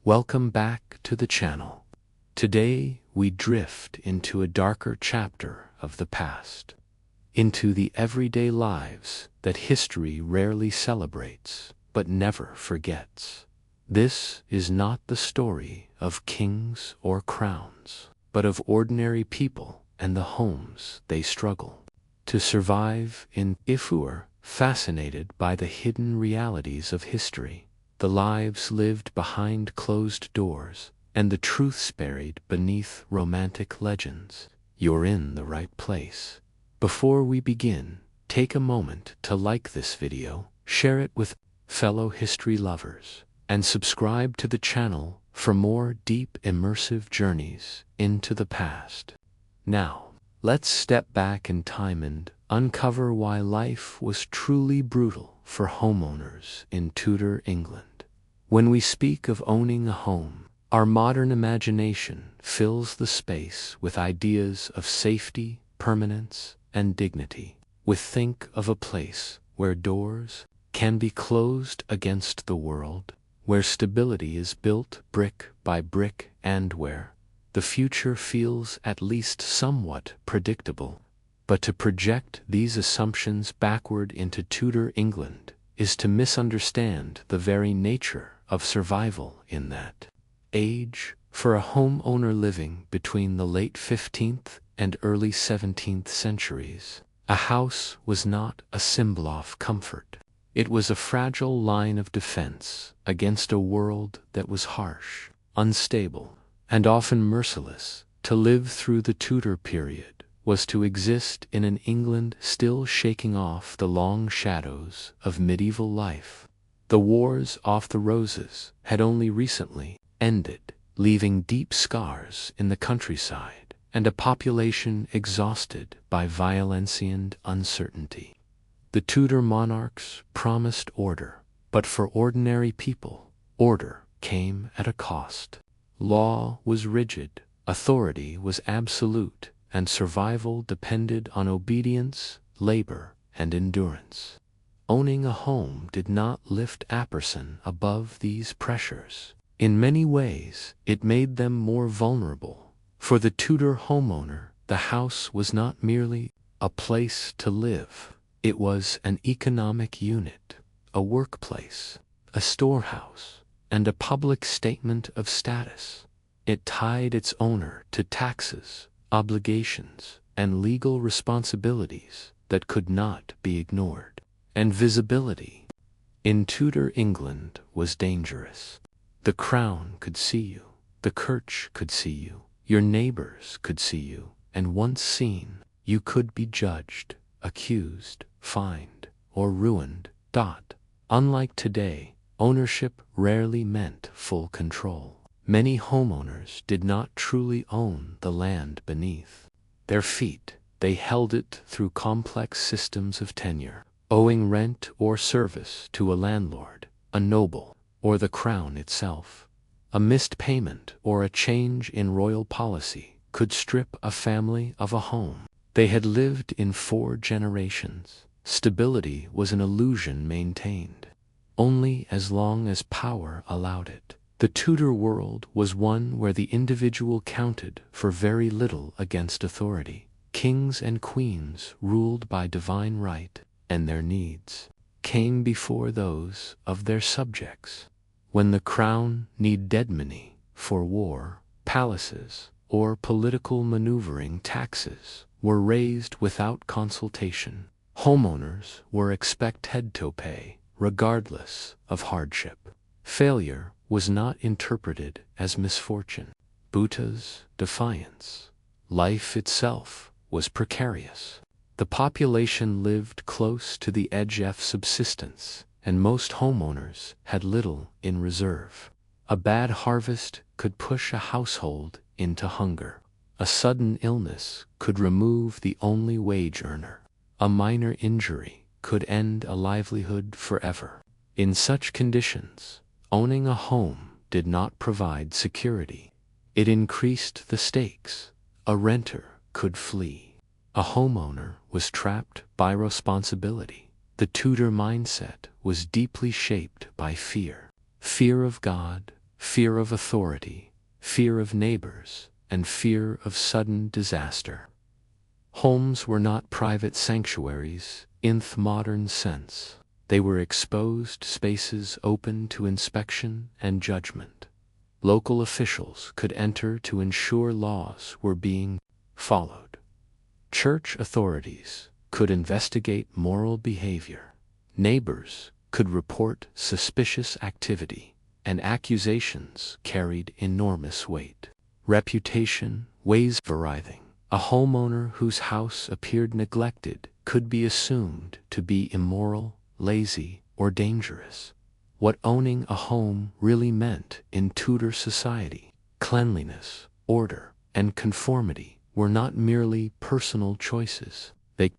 Welcome back to the channel. Today we drift into a darker chapter of the past, into the everyday lives that history rarely celebrates but never forgets. This is not the story of kings or crowns, but of ordinary people and the homes they struggle to survive in. If we are fascinated by the hidden realities of history, the lives lived behind closed doors, and the truths buried beneath romantic legends, you're in the right place. Before we begin, take a moment to like this video, share it with fellow history lovers, and subscribe to the channel for more deep immersive journeys into the past. Now, let's step back in time and uncover why life was truly brutal for homeowners in Tudor England. When we speak of owning a home, our modern imagination fills the space with ideas of safety, permanence, and dignity. We think of a place where doors can be closed against the world, where stability is built brick by brick, and where the future feels at least somewhat predictable. But to project these assumptions backward into Tudor England is to misunderstand the very nature of survival in that age. For a homeowner living between the late 15th and early 17th centuries, a house was not a symbol of comfort. It was a fragile line of defense against a world that was harsh, unstable, and often merciless. To live through the Tudor period was to exist in an England still shaking off the long shadows of medieval life. The Wars of the Roses had only recently ended, leaving deep scars in the countryside and a population exhausted by violence and uncertainty. The Tudor monarchs promised order, but for ordinary people, order came at a cost. Law was rigid, authority was absolute, and survival depended on obedience, labor, and endurance. Owning a home did not lift a person above these pressures. In many ways, it made them more vulnerable. For the Tudor homeowner, the house was not merely a place to live. It was an economic unit, a workplace, a storehouse, and a public statement of status. It tied its owner to taxes, obligations, and legal responsibilities that could not be ignored. And visibility in Tudor England was dangerous. The crown could see you, the church could see you, your neighbors could see you, and once seen, you could be judged, accused, fined, or ruined. Unlike today, ownership rarely meant full control. Many homeowners did not truly own the land beneath their feet. They held it through complex systems of tenure, owing rent or service to a landlord, a noble, or the crown itself. A missed payment or a change in royal policy could strip a family of a home they had lived in 4 generations. Stability was an illusion maintained only as long as power allowed it. The Tudor world was one where the individual counted for very little against authority. Kings and queens ruled by divine right, and their needs came before those of their subjects. When the crown needed dead money for war, palaces, or political maneuvering, taxes were raised without consultation. Homeowners were expected to pay, regardless of hardship. Failure was not interpreted as misfortune, but as defiance. Life itself was precarious. The population lived close to the edge of subsistence, and most homeowners had little in reserve. A bad harvest could push a household into hunger. A sudden illness could remove the only wage earner. A minor injury could end a livelihood forever. In such conditions, owning a home did not provide security. It increased the stakes. A renter could flee. A homeowner was trapped by responsibility. The Tudor mindset was deeply shaped by fear. Fear of God, fear of authority, fear of neighbors, and fear of sudden disaster. Homes were not private sanctuaries in the modern sense. They were exposed spaces open to inspection and judgment. Local officials could enter to ensure laws were being followed. Church authorities could investigate moral behavior. Neighbors could report suspicious activity, and accusations carried enormous weight. Reputation weighs varithing. A homeowner whose house appeared neglected could be assumed to be immoral, lazy, or dangerous. What owning a home really meant in Tudor society, cleanliness, order, and conformity were not merely personal choices. They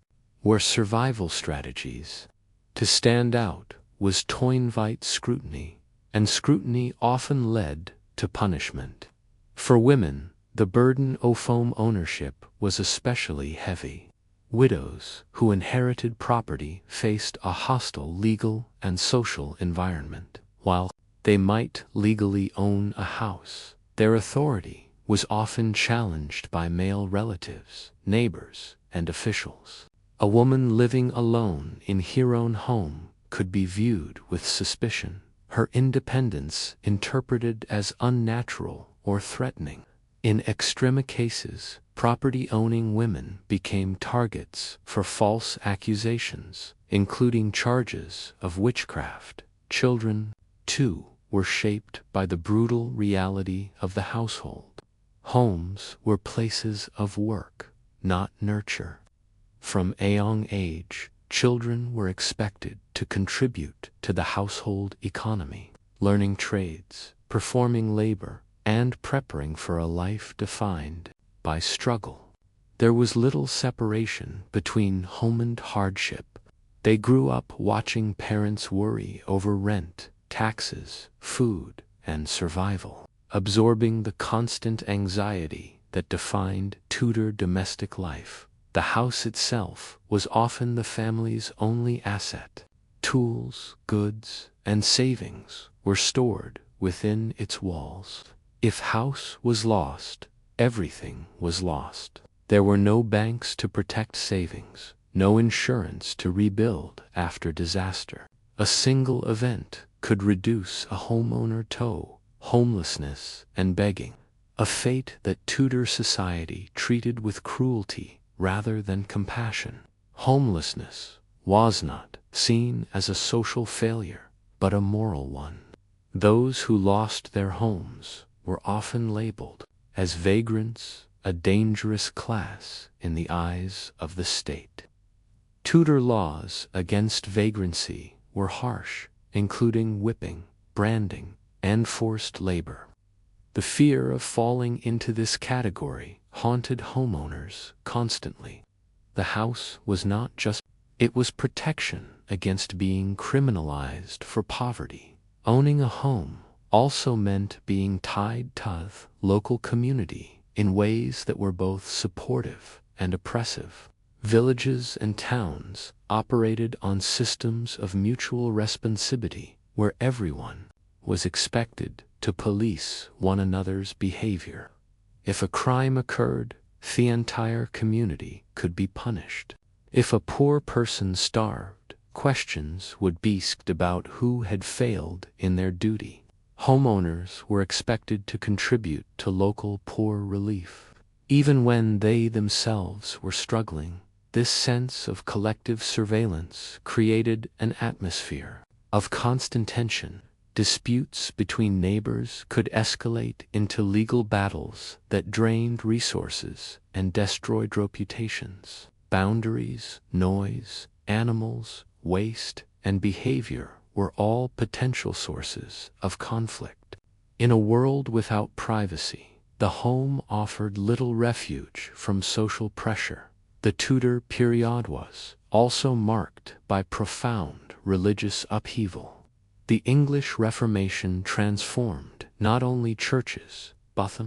were survival strategies. To stand out was to invite scrutiny, and scrutiny often led to punishment. For women, the burden of home ownership was especially heavy. Widows who inherited property faced a hostile legal and social environment. While they might legally own a house, their authority was often challenged by male relatives, neighbors, and officials. A woman living alone in her own home could be viewed with suspicion, her independence interpreted as unnatural or threatening. In extreme cases, property-owning women became targets for false accusations, including charges of witchcraft. Children, too, were shaped by the brutal reality of the household. Homes were places of work, not nurture. From a young age, children were expected to contribute to the household economy, learning trades, performing labor, and preparing for a life defined by struggle. There was little separation between home and hardship. They grew up watching parents worry over rent, taxes, food, and survival, absorbing the constant anxiety that defined Tudor domestic life. The house itself was often the family's only asset. Tools, goods, and savings were stored within its walls. If house was lost, everything was lost. There were no banks to protect savings, no insurance to rebuild after disaster. A single event could reduce a homeowner to homelessness and begging, a fate that Tudor society treated with cruelty rather than compassion. Homelessness was not seen as a social failure, but a moral one. Those who lost their homes were often labeled as vagrants, a dangerous class in the eyes of the state. Tudor laws against vagrancy were harsh, including whipping, branding, and forced labor. The fear of falling into this category haunted homeowners constantly. The house was not just, it was protection against being criminalized for poverty. Owning a home also meant being tied to the local community in ways that were both supportive and oppressive. Villages and towns operated on systems of mutual responsibility where everyone was expected to police one another's behavior. If a crime occurred, the entire community could be punished. If a poor person starved, questions would be asked about who had failed in their duty. Homeowners were expected to contribute to local poor relief, even when they themselves were struggling. This sense of collective surveillance created an atmosphere of constant tension. Disputes between neighbors could escalate into legal battles that drained resources and destroyed reputations. Boundaries, noise, animals, waste, and behavior were all potential sources of conflict. In a world without privacy, the home offered little refuge from social pressure. The Tudor period was also marked by profound religious upheaval. The English Reformation transformed not only churches, but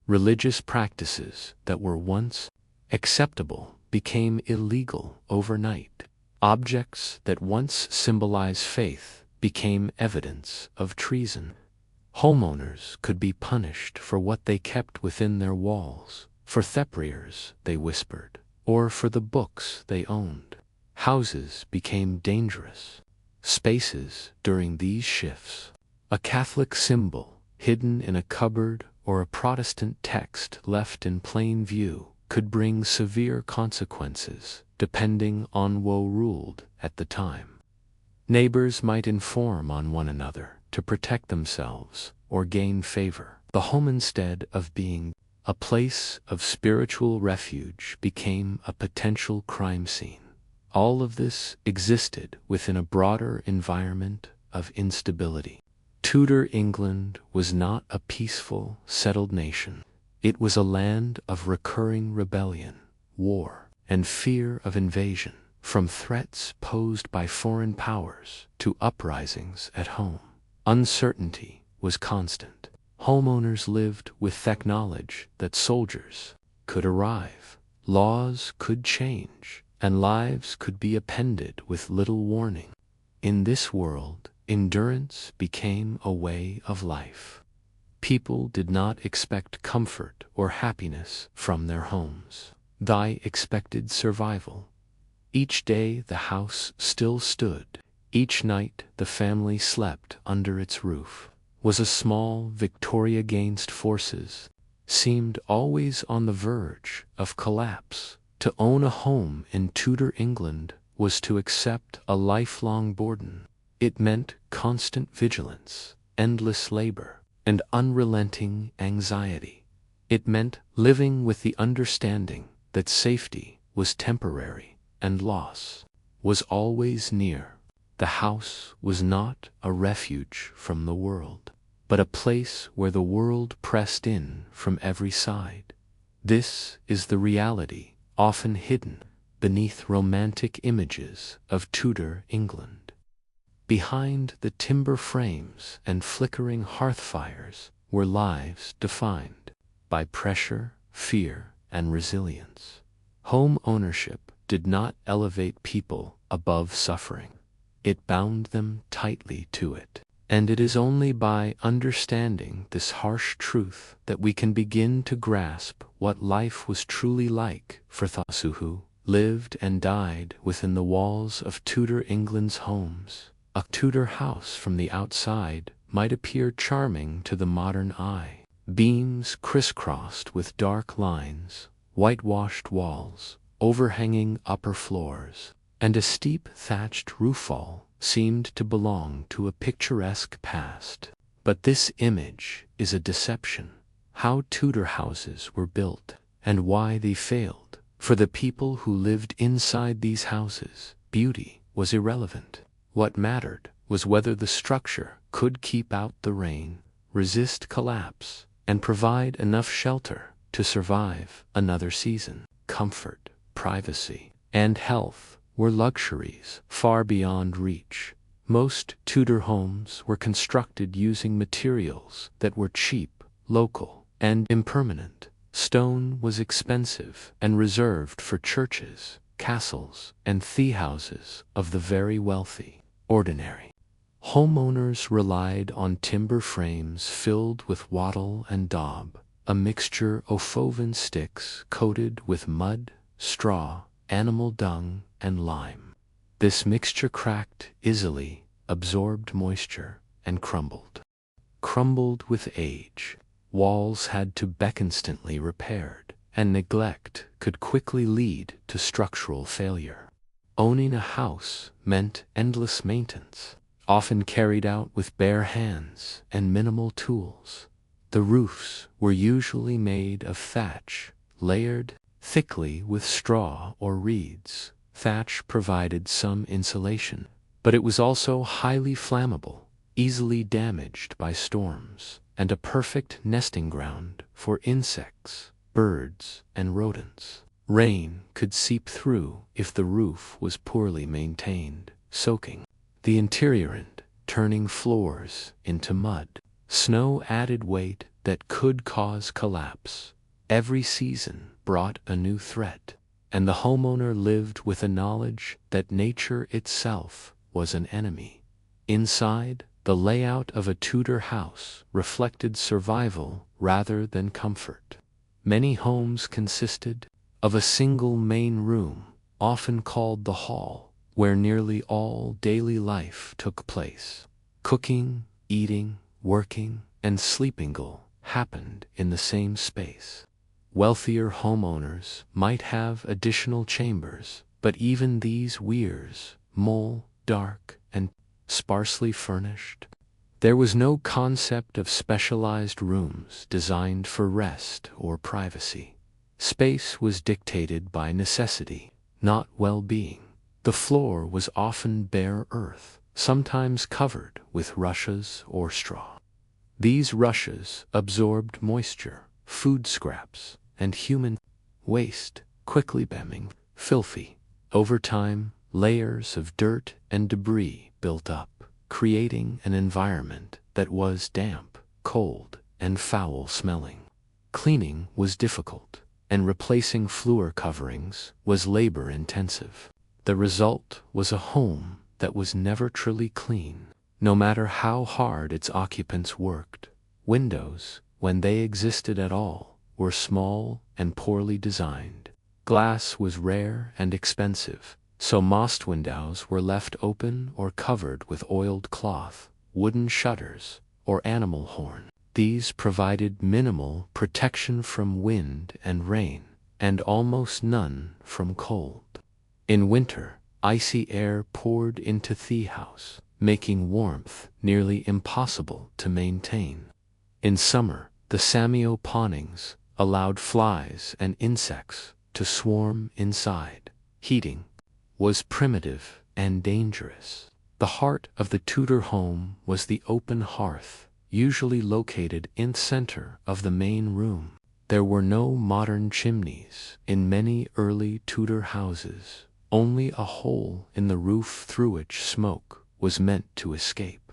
religious practices that were once acceptable became illegal overnight. Objects that once symbolized faith became evidence of treason. Homeowners could be punished for what they kept within their walls, for theptires, they whispered, or for the books they owned. Houses became dangerous spaces during these shifts. A Catholic symbol hidden in a cupboard or a Protestant text left in plain view could bring severe consequences depending on what ruled at the time. Neighbors might inform on one another to protect themselves or gain favor. The home, instead of being a place of spiritual refuge, became a potential crime scene. All of this existed within a broader environment of instability. Tudor England was not a peaceful, settled nation. It was a land of recurring rebellion, war, and fear of invasion, from threats posed by foreign powers to uprisings at home. Uncertainty was constant. Homeowners lived with the knowledge that soldiers could arrive, laws could change, and lives could be upended with little warning. In this world, endurance became a way of life. People did not expect comfort or happiness from their homes. They expected survival. Each day the house still stood. Each night the family slept under its roof. Was a small victory against forces, seemed always on the verge of collapse. To own a home in Tudor England was to accept a lifelong burden. It meant constant vigilance, endless labor, and unrelenting anxiety. It meant living with the understanding that safety was temporary and loss was always near. The house was not a refuge from the world, but a place where the world pressed in from every side. This is the reality often hidden beneath romantic images of Tudor England. Behind the timber frames and flickering hearth fires were lives defined by pressure, fear, and resilience. Home ownership did not elevate people above suffering. It bound them tightly to it. And it is only by understanding this harsh truth that we can begin to grasp what life was truly like for those who lived and died within the walls of Tudor England's homes. A Tudor house from the outside might appear charming to the modern eye. Beams crisscrossed with dark lines, whitewashed walls, overhanging upper floors, and a steep thatched roof fall seemed to belong to a picturesque past. But this image is a deception. How Tudor houses were built and why they failed. For the people who lived inside these houses, beauty was irrelevant. What mattered was whether the structure could keep out the rain, resist collapse, and provide enough shelter to survive another season. Comfort, privacy, and health were luxuries far beyond reach. Most Tudor homes were constructed using materials that were cheap, local, and impermanent. Stone was expensive and reserved for churches, castles, and tea houses of the very wealthy. Ordinary homeowners relied on timber frames filled with wattle and daub, a mixture of woven sticks coated with mud, straw, animal dung, and lime. This mixture cracked easily, absorbed moisture, and crumbled. Crumbled with age. Walls had to be constantly repaired, and neglect could quickly lead to structural failure. Owning a house meant endless maintenance, often carried out with bare hands and minimal tools. The roofs were usually made of thatch, layered thickly with straw or reeds. Thatch provided some insulation, but it was also highly flammable, easily damaged by storms, and a perfect nesting ground for insects, birds, and rodents. Rain could seep through if the roof was poorly maintained, soaking the interior and turning floors into mud. Snow added weight that could cause collapse. Every season brought a new threat, and the homeowner lived with a knowledge that nature itself was an enemy. Inside, The layout of a Tudor house reflected survival rather than comfort. Many homes consisted of a single main room, often called the hall, where nearly all daily life took place. Cooking, eating, working, and sleeping all happened in the same space. Wealthier homeowners might have additional chambers, but even these weirs, dark, and sparsely furnished. There was no concept of specialized rooms designed for rest or privacy. Space was dictated by necessity, not well-being. The floor was often bare earth, sometimes covered with rushes or straw. These rushes absorbed moisture, food scraps, and human waste, quickly becoming filthy. Over time, layers of dirt and debris built up, creating an environment that was damp, cold, and foul-smelling. Cleaning was difficult, and replacing floor coverings was labor-intensive. The result was a home that was never truly clean, no matter how hard its occupants worked. Windows, when they existed at all, were small and poorly designed. Glass was rare and expensive, so most windows were left open or covered with oiled cloth, wooden shutters, or animal horn. These provided minimal protection from wind and rain, and almost none from cold. In winter, icy air poured into the house, making warmth nearly impossible to maintain. In summer, the samio pawnings allowed flies and insects to swarm inside. Heating was primitive and dangerous. The heart of the Tudor home was the open hearth, usually located in the center of the main room. There were no modern chimneys in many early Tudor houses, only a hole in the roof through which smoke was meant to escape.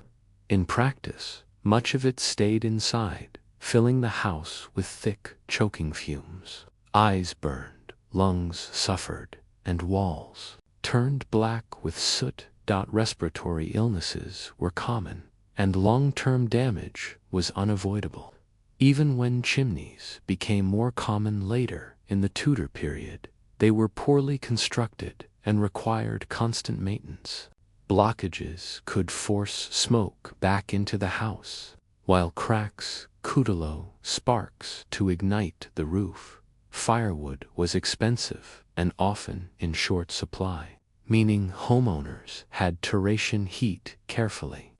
In practice, much of it stayed inside, filling the house with thick, choking fumes. Eyes burned, lungs suffered, and walls turned black with soot. Respiratory illnesses were common, and long-term damage was unavoidable. Even when chimneys became more common later in the Tudor period, they were poorly constructed and required constant maintenance. Blockages could force smoke back into the house, while cracks could allow sparks to ignite the roof. Firewood was expensive and often in short supply, meaning homeowners had to ration heat carefully.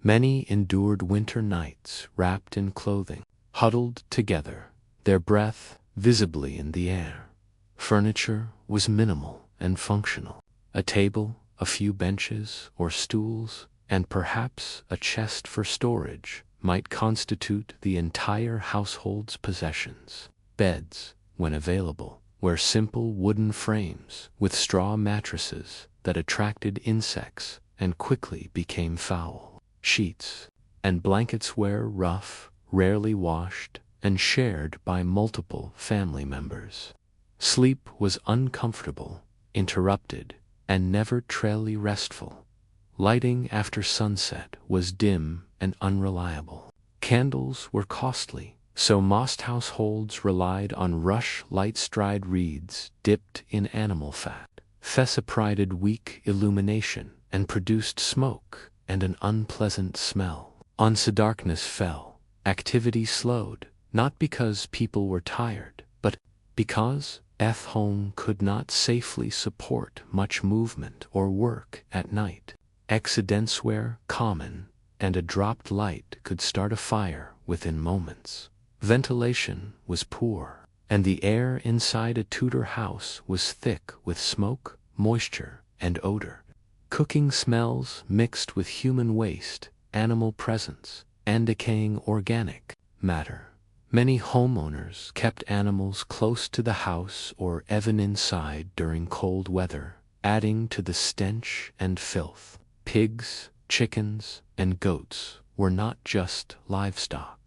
Many endured winter nights wrapped in clothing, huddled together, their breath visibly in the air. Furniture was minimal and functional. A table, a few benches or stools, and perhaps a chest for storage might constitute the entire household's possessions. Beds, when available, were simple wooden frames with straw mattresses that attracted insects and quickly became foul. Sheets and blankets were rough, rarely washed, and shared by multiple family members. Sleep was uncomfortable, interrupted, and never truly restful. Lighting after sunset was dim and unreliable. Candles were costly, so most households relied on rush light-dried reeds dipped in animal fat. Thessa provided weak illumination and produced smoke and an unpleasant smell. Once darkness fell, activity slowed, not because people were tired, but because home could not safely support much movement or work at night. Accidents were common, and a dropped light could start a fire within moments. Ventilation was poor, and the air inside a Tudor house was thick with smoke, moisture, and odor. Cooking smells mixed with human waste, animal presence, and decaying organic matter. Many homeowners kept animals close to the house or even inside during cold weather, adding to the stench and filth. Pigs, chickens, and goats were not just livestock.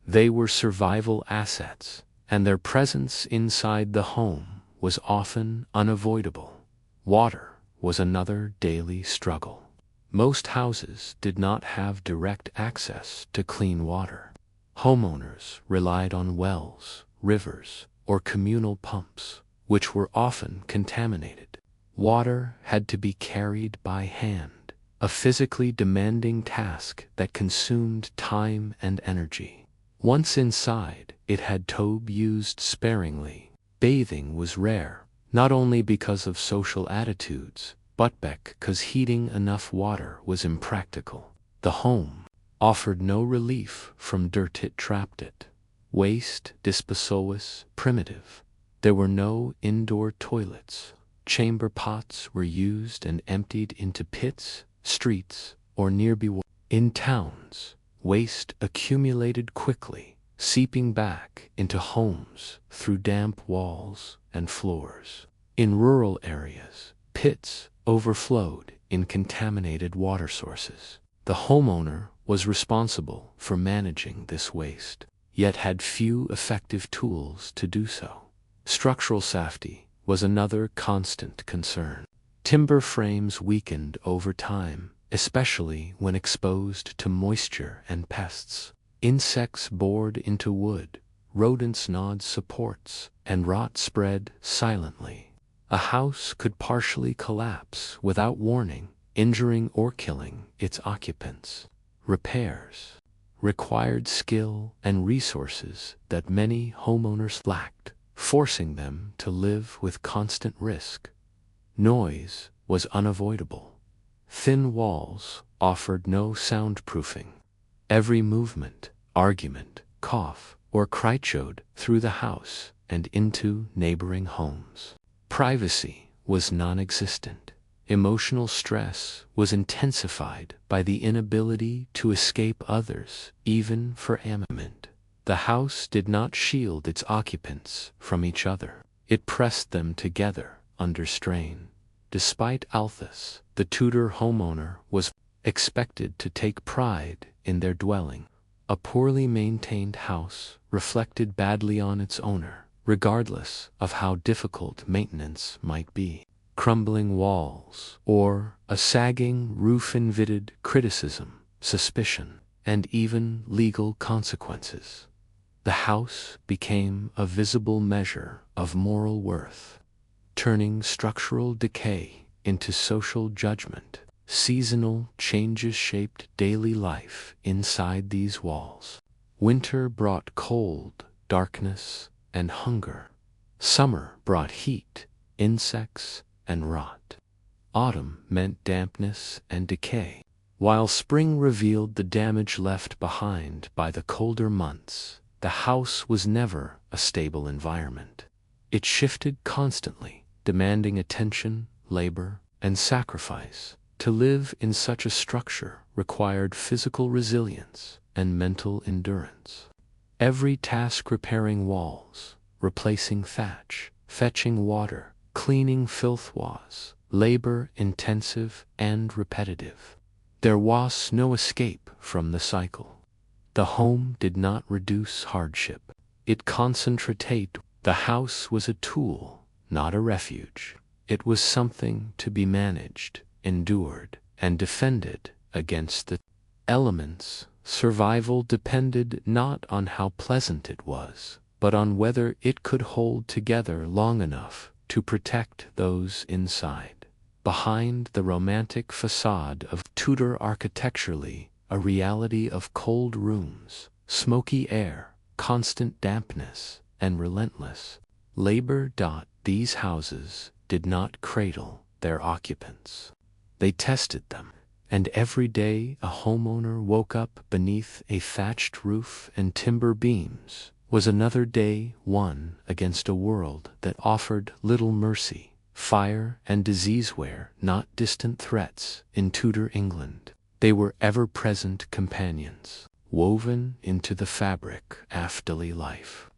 They were survival assets, and their presence inside the home was often unavoidable. Water was another daily struggle. Most houses did not have direct access to clean water. Homeowners relied on wells, rivers, or communal pumps, which were often contaminated. Water had to be carried by hand, a physically demanding task that consumed time and energy. Once inside, it had to be used sparingly. Bathing was rare, not only because of social attitudes, but because heating enough water was impractical. The home offered no relief from dirt it trapped it. Waste disposal was primitive. There were no indoor toilets. Chamber pots were used and emptied into pits, streets, or nearby. In towns, waste accumulated quickly, seeping back into homes through damp walls and floors. In rural areas, pits overflowed in contaminated water sources. The homeowner was responsible for managing this waste, yet had few effective tools to do so. Structural safety was another constant concern. Timber frames weakened over time, especially when exposed to moisture and pests. Insects bored into wood, rodents gnawed supports, and rot spread silently. A house could partially collapse without warning, injuring or killing its occupants. Repairs required skill and resources that many homeowners lacked, forcing them to live with constant risk. Noise was unavoidable. Thin walls offered no soundproofing. Every movement, argument, cough, or cry showed through the house and into neighboring homes. Privacy was non-existent. Emotional stress was intensified by the inability to escape others, even for amusement. The house did not shield its occupants from each other. It pressed them together under strain. Despite all this, the Tudor homeowner was expected to take pride in their dwelling. A poorly maintained house reflected badly on its owner, regardless of how difficult maintenance might be. Crumbling walls or a sagging roof invited criticism, suspicion, and even legal consequences. The house became a visible measure of moral worth, turning structural decay into social judgment. Seasonal changes shaped daily life inside these walls. Winter brought cold, darkness, and hunger. Summer brought heat, insects, and rot. Autumn meant dampness and decay, while spring revealed the damage left behind by the colder months. The house was never a stable environment. It shifted constantly, demanding attention, labor, and sacrifice. To live in such a structure required physical resilience and mental endurance. Every task, repairing walls, replacing thatch, fetching water, cleaning filth, was labor-intensive and repetitive. There was no escape from the cycle. The home did not reduce hardship. It concentrated. The house was a tool, not a refuge. It was something to be managed, endured, and defended against the elements. Survival depended not on how pleasant it was, but on whether it could hold together long enough to protect those inside. Behind the romantic facade of Tudor architecturally, a reality of cold rooms, smoky air, constant dampness, and relentless labor. These houses did not cradle their occupants. They tested them, and every day a homeowner woke up beneath a thatched roof and timber beams was another day won against a world that offered little mercy. Fire and disease were not distant threats in Tudor England. They were ever-present companions, woven into the fabric of daily life.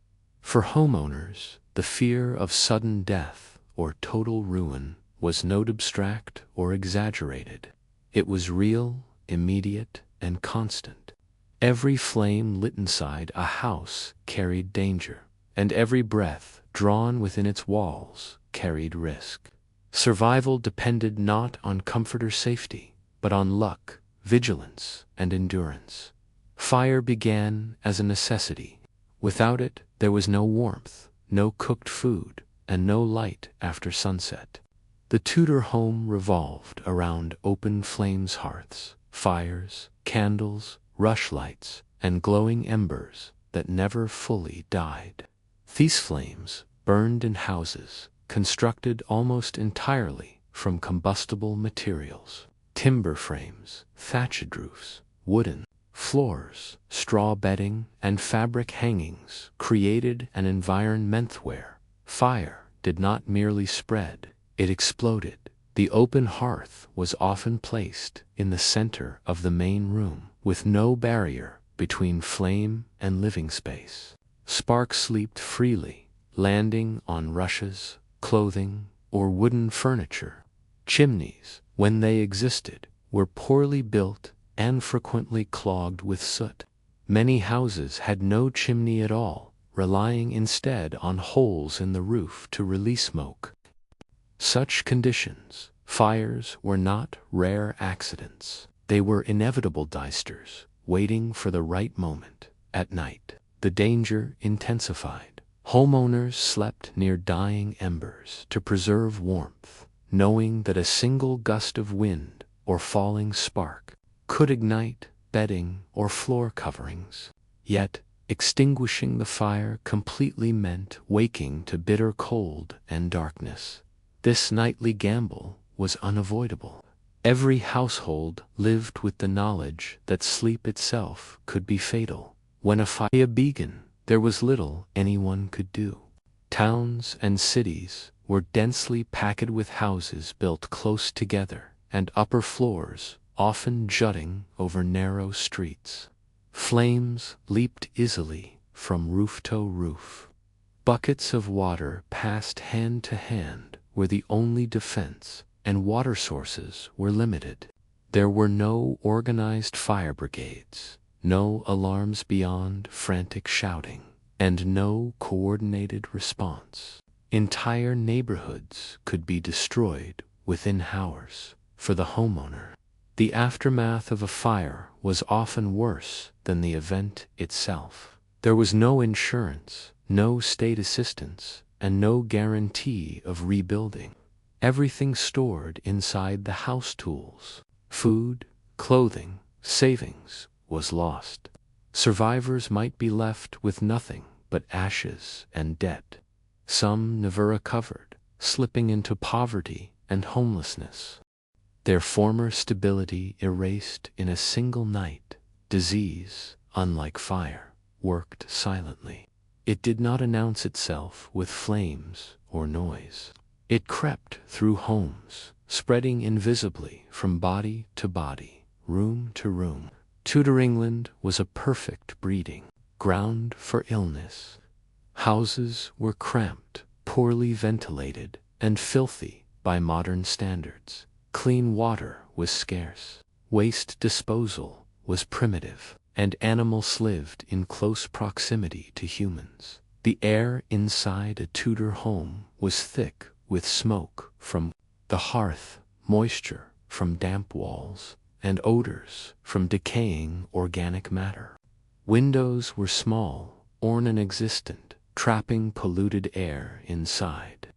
For homeowners, the fear of sudden death or total ruin was not abstract or exaggerated. It was real, immediate, and constant. Every flame lit inside a house carried danger, and every breath drawn within its walls carried risk. Survival depended not on comfort or safety, but on luck, vigilance, and endurance. Fire began as a necessity. Without it, there was no warmth, no cooked food, and no light after sunset. The Tudor home revolved around open flames hearths, fires, candles, rushlights, and glowing embers that never fully died. These flames burned in houses constructed almost entirely from combustible materials: timber frames, thatched roofs, wooden floors, straw bedding, and fabric hangings created an environment where fire did not merely spread, it exploded. The open hearth was often placed in the center of the main room, with no barrier between flame and living space. Sparks leaped freely, landing on rushes, clothing, or wooden furniture. Chimneys, when they existed, were poorly built and frequently clogged with soot. Many houses had no chimney at all, relying instead on holes in the roof to release smoke. Such conditions, fires, were not rare accidents. They were inevitable disasters, waiting for the right moment. At night, the danger intensified. Homeowners slept near dying embers to preserve warmth, knowing that a single gust of wind or falling spark could ignite bedding or floor coverings. Yet, extinguishing the fire completely meant waking to bitter cold and darkness. This nightly gamble was unavoidable. Every household lived with the knowledge that sleep itself could be fatal. When a fire began, there was little anyone could do. Towns and cities were densely packed with houses built close together, and upper floors often jutting over narrow streets. Flames leaped easily from roof to roof. Buckets of water passed hand to hand were the only defense, and water sources were limited. There were no organized fire brigades, no alarms beyond frantic shouting, and no coordinated response. Entire neighborhoods could be destroyed within hours. For the homeowner, the aftermath of a fire was often worse than the event itself. There was no insurance, no state assistance, and no guarantee of rebuilding. Everything stored inside the house tools, food, clothing, savings, was lost. Survivors might be left with nothing but ashes and debt. Some never recovered, slipping into poverty and homelessness. Their former stability erased in a single night. Disease, unlike fire, worked silently. It did not announce itself with flames or noise. It crept through homes, spreading invisibly from body to body, room to room. Tudor England was a perfect breeding ground for illness. Houses were cramped, poorly ventilated, and filthy by modern standards. Clean water was scarce. Waste disposal was primitive, and animals lived in close proximity to humans. The air inside a Tudor home was thick with smoke from the hearth, moisture from damp walls, and odors from decaying organic matter. Windows were small or non-existent, trapping polluted air inside.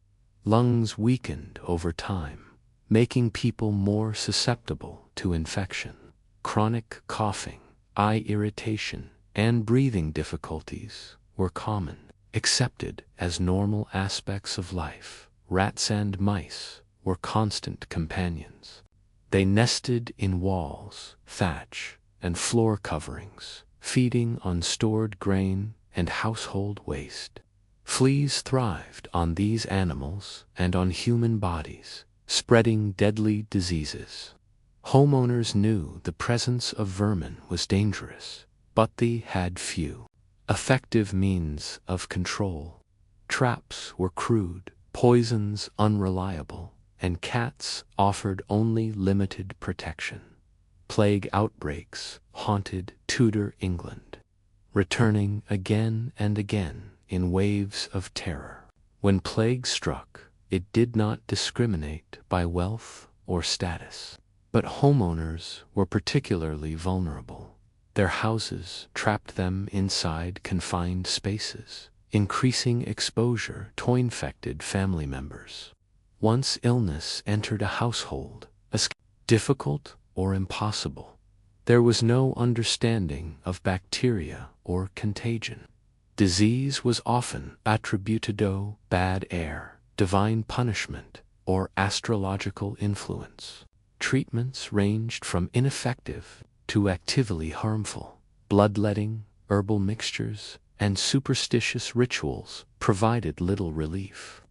Lungs weakened over time, making people more susceptible to infection. Chronic coughing, eye irritation, and breathing difficulties were common, accepted as normal aspects of life. Rats and mice were constant companions. They nested in walls, thatch, and floor coverings, feeding on stored grain and household waste. Fleas thrived on these animals and on human bodies, spreading deadly diseases. Homeowners knew the presence of vermin was dangerous, but they had few effective means of control. Traps were crude, poisons unreliable, and cats offered only limited protection. Plague outbreaks haunted Tudor England, returning again and again in waves of terror. When plague struck, it did not discriminate by wealth or status. But homeowners were particularly vulnerable. Their houses trapped them inside confined spaces, increasing exposure to infected family members. Once illness entered a household, escape difficult or impossible. There was no understanding of bacteria or contagion. Disease was often attributed to bad air, divine punishment, or astrological influence. Treatments ranged from ineffective to actively harmful. Bloodletting, herbal mixtures, and superstitious rituals provided little relief.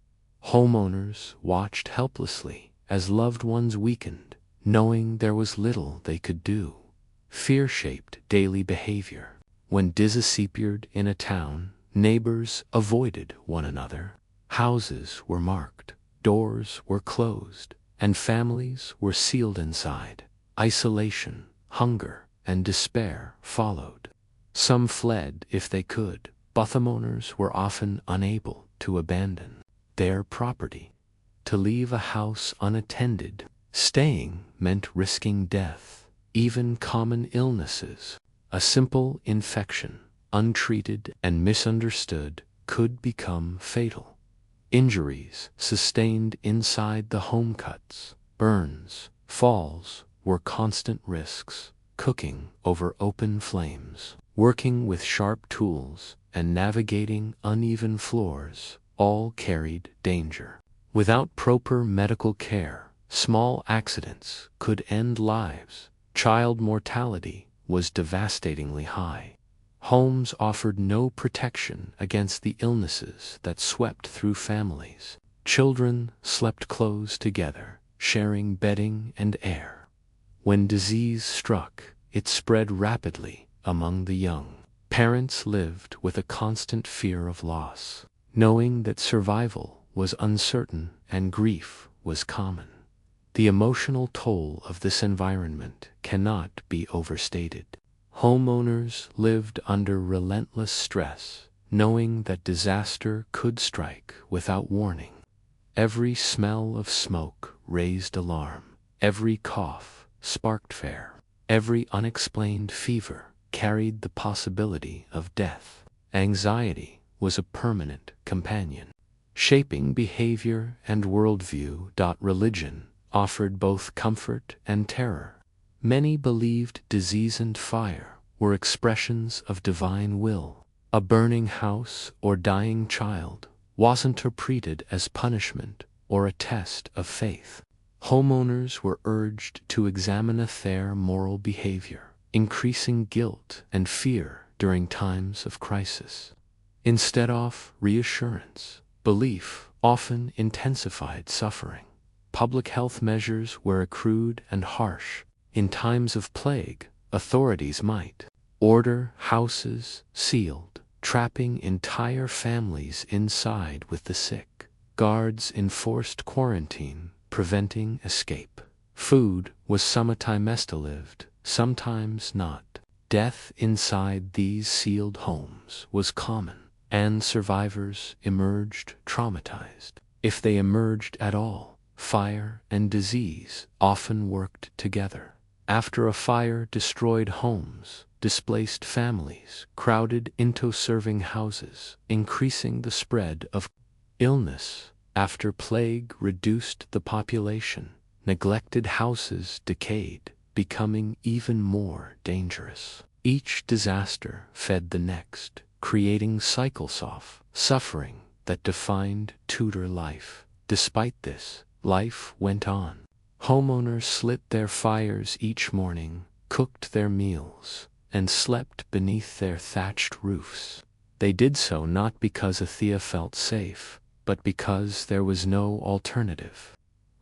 Homeowners watched helplessly as loved ones weakened, knowing there was little they could do. Fear shaped daily behavior. When disease appeared in a town, neighbors avoided one another. Houses were marked, doors were closed, and families were sealed inside. Isolation, hunger, and despair followed. Some fled if they could, but homeowners were often unable to abandon their property. To leave a house unattended, staying meant risking death. Even common illnesses, a simple infection, untreated and misunderstood, could become fatal. Injuries sustained inside the home cuts, burns, falls were constant risks. Cooking over open flames, working with sharp tools, and navigating uneven floors all carried danger. Without proper medical care, small accidents could end lives. Child mortality was devastatingly high. Homes offered no protection against the illnesses that swept through families. Children slept close together, sharing bedding and air. When disease struck, it spread rapidly among the young. Parents lived with a constant fear of loss, knowing that survival was uncertain and grief was common. The emotional toll of this environment cannot be overstated. Homeowners lived under relentless stress, knowing that disaster could strike without warning. Every smell of smoke raised alarm. Every cough sparked fear. Every unexplained fever carried the possibility of death. Anxiety was a permanent companion, shaping behavior and worldview. Religion offered both comfort and terror. Many believed disease and fire were expressions of divine will. A burning house or dying child wasn't treated as punishment or a test of faith. Homeowners were urged to examine their moral behavior, increasing guilt and fear during times of crisis. Instead of reassurance, belief often intensified suffering. Public health measures were crude and harsh. In times of plague, authorities might order houses sealed, trapping entire families inside with the sick. Guards enforced quarantine, preventing escape. Food was sometimes lived, sometimes not. Death inside these sealed homes was common, and survivors emerged traumatized. If they emerged at all, fire and disease often worked together. After a fire destroyed homes, displaced families crowded into serving houses, increasing the spread of illness. After plague reduced the population, neglected houses decayed, becoming even more dangerous. Each disaster fed the next, creating cycles of suffering that defined Tudor life. Despite this, life went on. Homeowners lit their fires each morning, cooked their meals, and slept beneath their thatched roofs. They did so not because Athea felt safe, but because there was no alternative.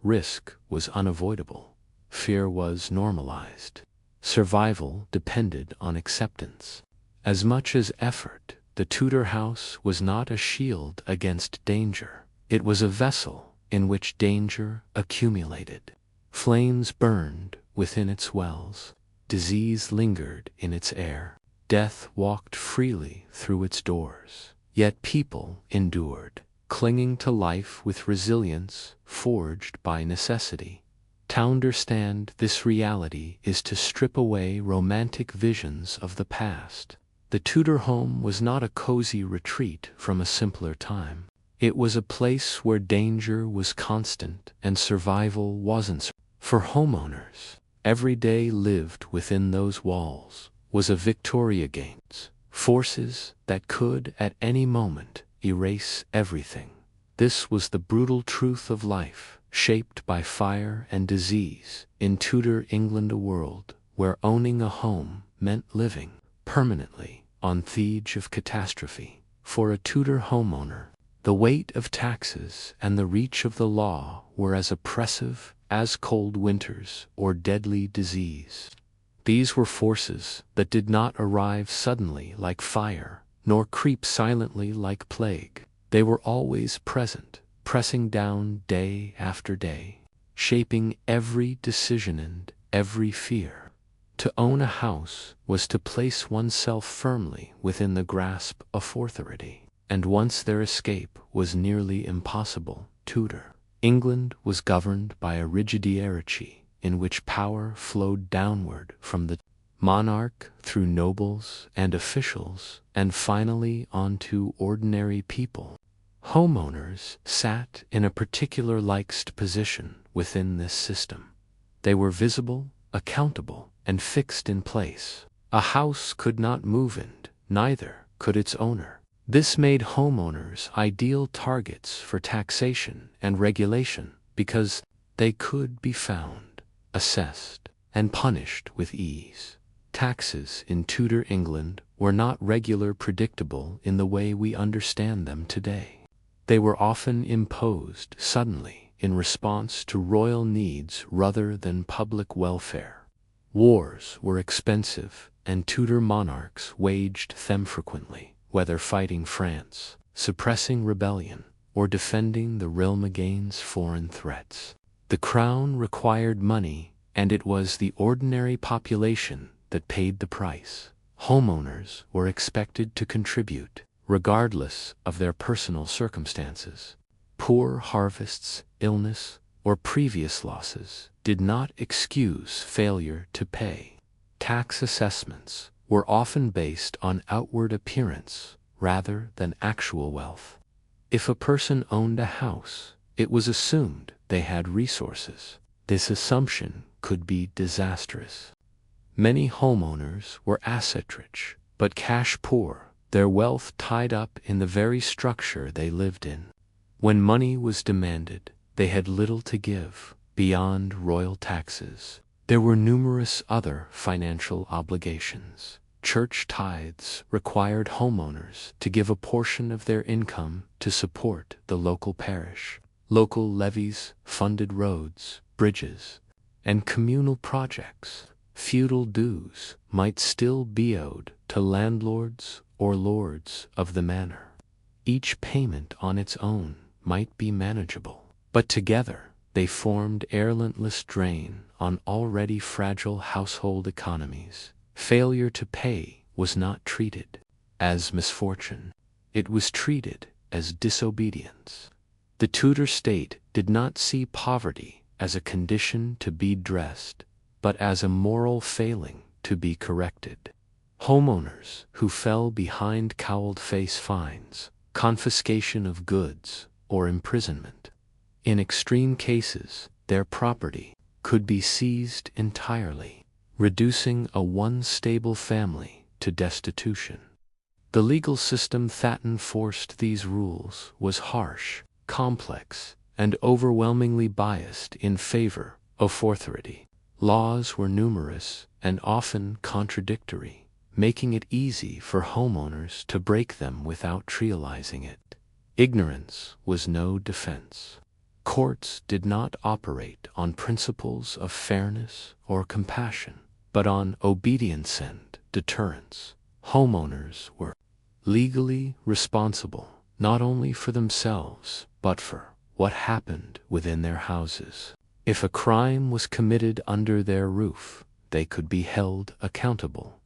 Risk was unavoidable. Fear was normalized. Survival depended on acceptance. As much as effort, the Tudor house was not a shield against danger. It was a vessel in which danger accumulated. Flames burned within its wells. Disease lingered in its air. Death walked freely through its doors. Yet people endured, clinging to life with resilience forged by necessity. To understand this reality is to strip away romantic visions of the past. The Tudor home was not a cozy retreat from a simpler time. It was a place where danger was constant and survival wasn't. For homeowners, every day lived within those walls was a victory against forces that could at any moment erase everything. This was the brutal truth of life, shaped by fire and disease in Tudor England, a world where owning a home meant living permanently on the edge of catastrophe. For a Tudor homeowner, the weight of taxes and the reach of the law were as oppressive as cold winters or deadly disease. These were forces that did not arrive suddenly like fire, nor creep silently like plague. They were always present, pressing down day after day, shaping every decision and every fear. To own a house was to place oneself firmly within the grasp of authority, and once their escape was nearly impossible. Tudor England was governed by a rigid hierarchy in which power flowed downward from the monarch through nobles and officials, and finally onto ordinary people. Homeowners sat in a particular position within this system. They were visible, accountable, and fixed in place. A house could not move, and neither could its owner. This made homeowners ideal targets for taxation and regulation because they could be found, assessed, and punished with ease. Taxes in Tudor England were not regular, predictable in the way we understand them today. They were often imposed suddenly in response to royal needs rather than public welfare. Wars were expensive, and Tudor monarchs waged them frequently, whether fighting France, suppressing rebellion, or defending the realm against foreign threats. The crown required money, and it was the ordinary population that paid the price. Homeowners were expected to contribute, regardless of their personal circumstances. Poor harvests, illness, or previous losses did not excuse failure to pay. Tax assessments were often based on outward appearance rather than actual wealth. If a person owned a house, it was assumed they had resources. This assumption could be disastrous. Many homeowners were asset-rich, but cash-poor, their wealth tied up in the very structure they lived in. When money was demanded, they had little to give beyond royal taxes. There were numerous other financial obligations. Church tithes required homeowners to give a portion of their income to support the local parish. Local levies funded roads, bridges, and communal projects. Feudal dues might still be owed to landlords or lords of the manor. Each payment on its own might be manageable, but together they formed a relentless drain on already fragile household economies. Failure to pay was not treated as misfortune. It was treated as disobedience. The Tudor state did not see poverty as a condition to be dressed, but as a moral failing to be corrected. Homeowners who fell behind cowled face fines, confiscation of goods, or imprisonment. In extreme cases, their property could be seized entirely, reducing a once-stable family to destitution. The legal system that enforced these rules was harsh, complex, and overwhelmingly biased in favor of authority. Laws were numerous and often contradictory, making it easy for homeowners to break them without realizing it. Ignorance was no defense. Courts did not operate on principles of fairness or compassion, but on obedience and deterrence. Homeowners were legally responsible not only for themselves, but for what happened within their houses. If a crime was committed under their roof, they could be held accountable.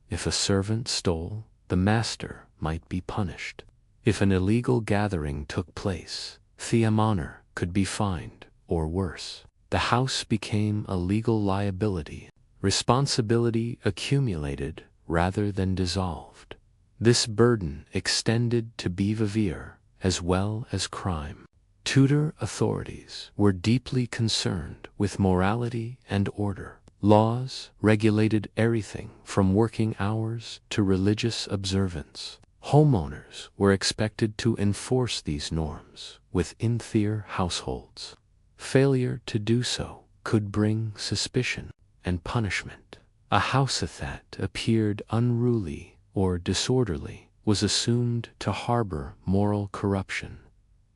If a servant stole, the master might be punished. If an illegal gathering took place, the homeowner could be fined, or worse. the house became a legal liability. Responsibility accumulated rather than dissolved. This burden extended to behavior as well as crime. Tudor authorities were deeply concerned with morality and order. Laws regulated everything from working hours to religious observance. Homeowners were expected to enforce these norms within their households. Failure to do so could bring suspicion and punishment. A house that appeared unruly or disorderly was assumed to harbor moral corruption.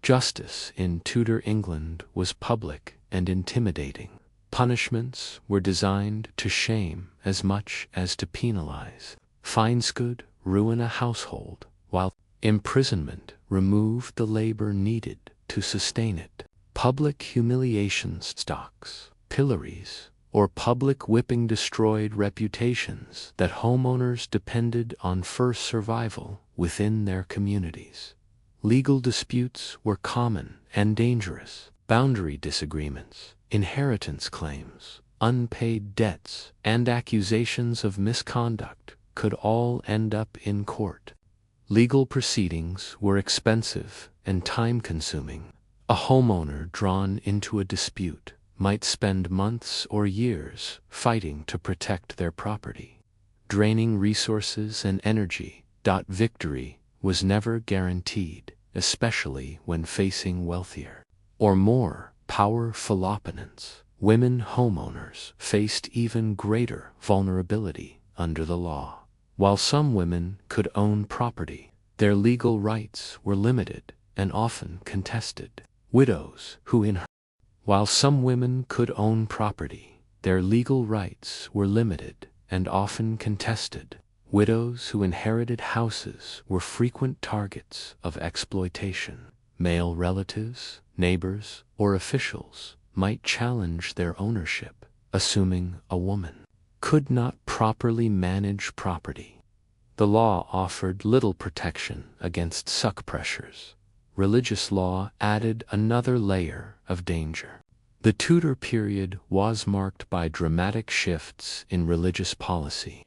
Justice in Tudor England was public and intimidating. Punishments were designed to shame as much as to penalize. Fines could ruin a household, while imprisonment removed the labor needed to sustain it. Public humiliations, stocks, pillories, or public whipping destroyed reputations that homeowners depended on for survival within their communities. Legal disputes were common and dangerous. Boundary disagreements, inheritance claims, unpaid debts, and accusations of misconduct could all end up in court. Legal proceedings were expensive and time-consuming. A homeowner drawn into a dispute might spend months or years fighting to protect their property, draining resources and energy. Victory was never guaranteed, especially when facing wealthier or more powerful opponents. Women homeowners faced even greater vulnerability under the law. While some women could own property, their legal rights were limited and often contested. Widows who While some women could own property, their legal rights were limited and often contested. Widows who inherited houses were frequent targets of exploitation. Male relatives, neighbors, or officials might challenge their ownership, assuming a woman could not properly manage property. The law offered little protection against suck pressures. Religious law added another layer of danger. The Tudor period was marked by dramatic shifts in religious policy.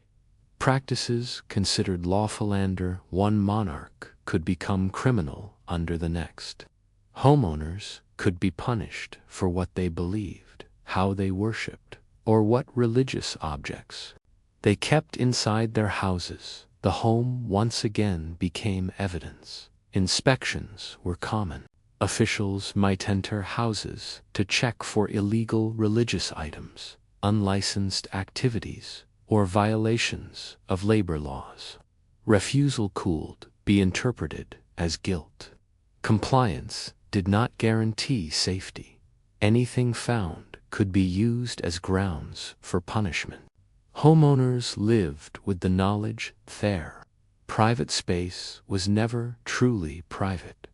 Practices considered lawful under one monarch could become criminal under the next. Homeowners could be punished for what they believed, how they worshipped, or what religious objects they kept inside their houses. The home once again became evidence. Inspections were common. Officials might enter houses to check for illegal religious items, unlicensed activities, or violations of labor laws. Refusal could be interpreted as guilt. Compliance did not guarantee safety. Anything found could be used as grounds for punishment. Homeowners lived with the knowledge their private space was never truly private.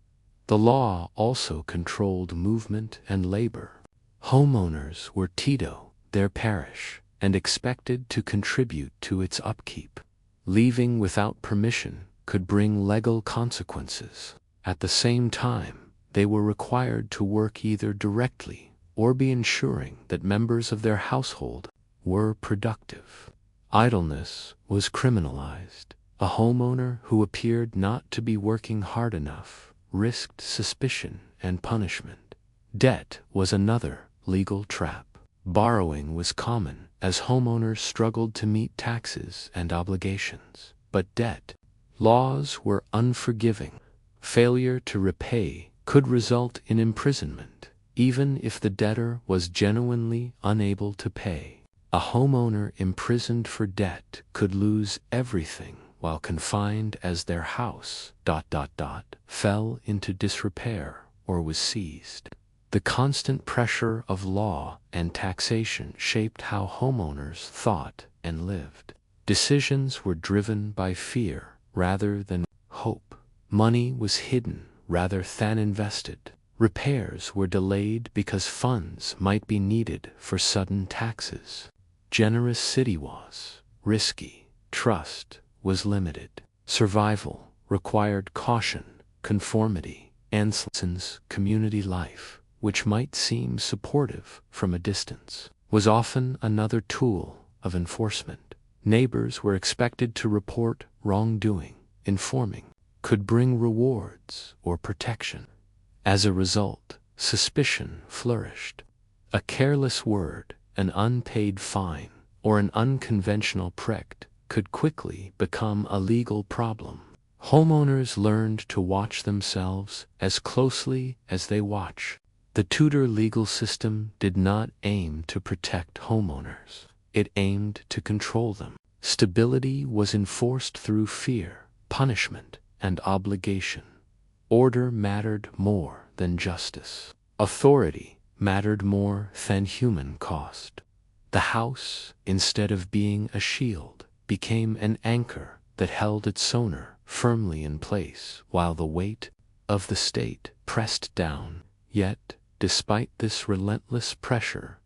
The law also controlled movement and labor. Homeowners were Tito, their parish, and expected to contribute to its upkeep. Leaving without permission could bring legal consequences. At the same time, they were required to work either directly or be ensuring that members of their household were productive. Idleness was criminalized. A homeowner who appeared not to be working hard enough risked suspicion and punishment. Debt was another legal trap. Borrowing was common as homeowners struggled to meet taxes and obligations. But debt laws were unforgiving. Failure to repay could result in imprisonment, even if the debtor was genuinely unable to pay. A homeowner imprisoned for debt could lose everything while confined as their house fell into disrepair or was seized. The constant pressure of law and taxation shaped how homeowners thought and lived. Decisions were driven by fear rather than hope. Money was hidden rather than invested. Repairs were delayed because funds might be needed for sudden taxes. Generous city was risky. Trust was limited. Survival required caution, conformity, and community life which might seem supportive from a distance, was often another tool of enforcement. Neighbors were expected to report wrongdoing, informing could bring rewards or protection. As a result, suspicion flourished. A careless word, an unpaid fine, or an unconventional prick could quickly become a legal problem. Homeowners learned to watch themselves as closely as they watch. The Tudor legal system did not aim to protect homeowners. It aimed to control them. Stability was enforced through fear, punishment, and obligation. Order mattered more than justice. Authority mattered more than human cost. The house, instead of being a shield, became an anchor that held its owner firmly in place while the weight of the state pressed down. Yet, despite this relentless pressure,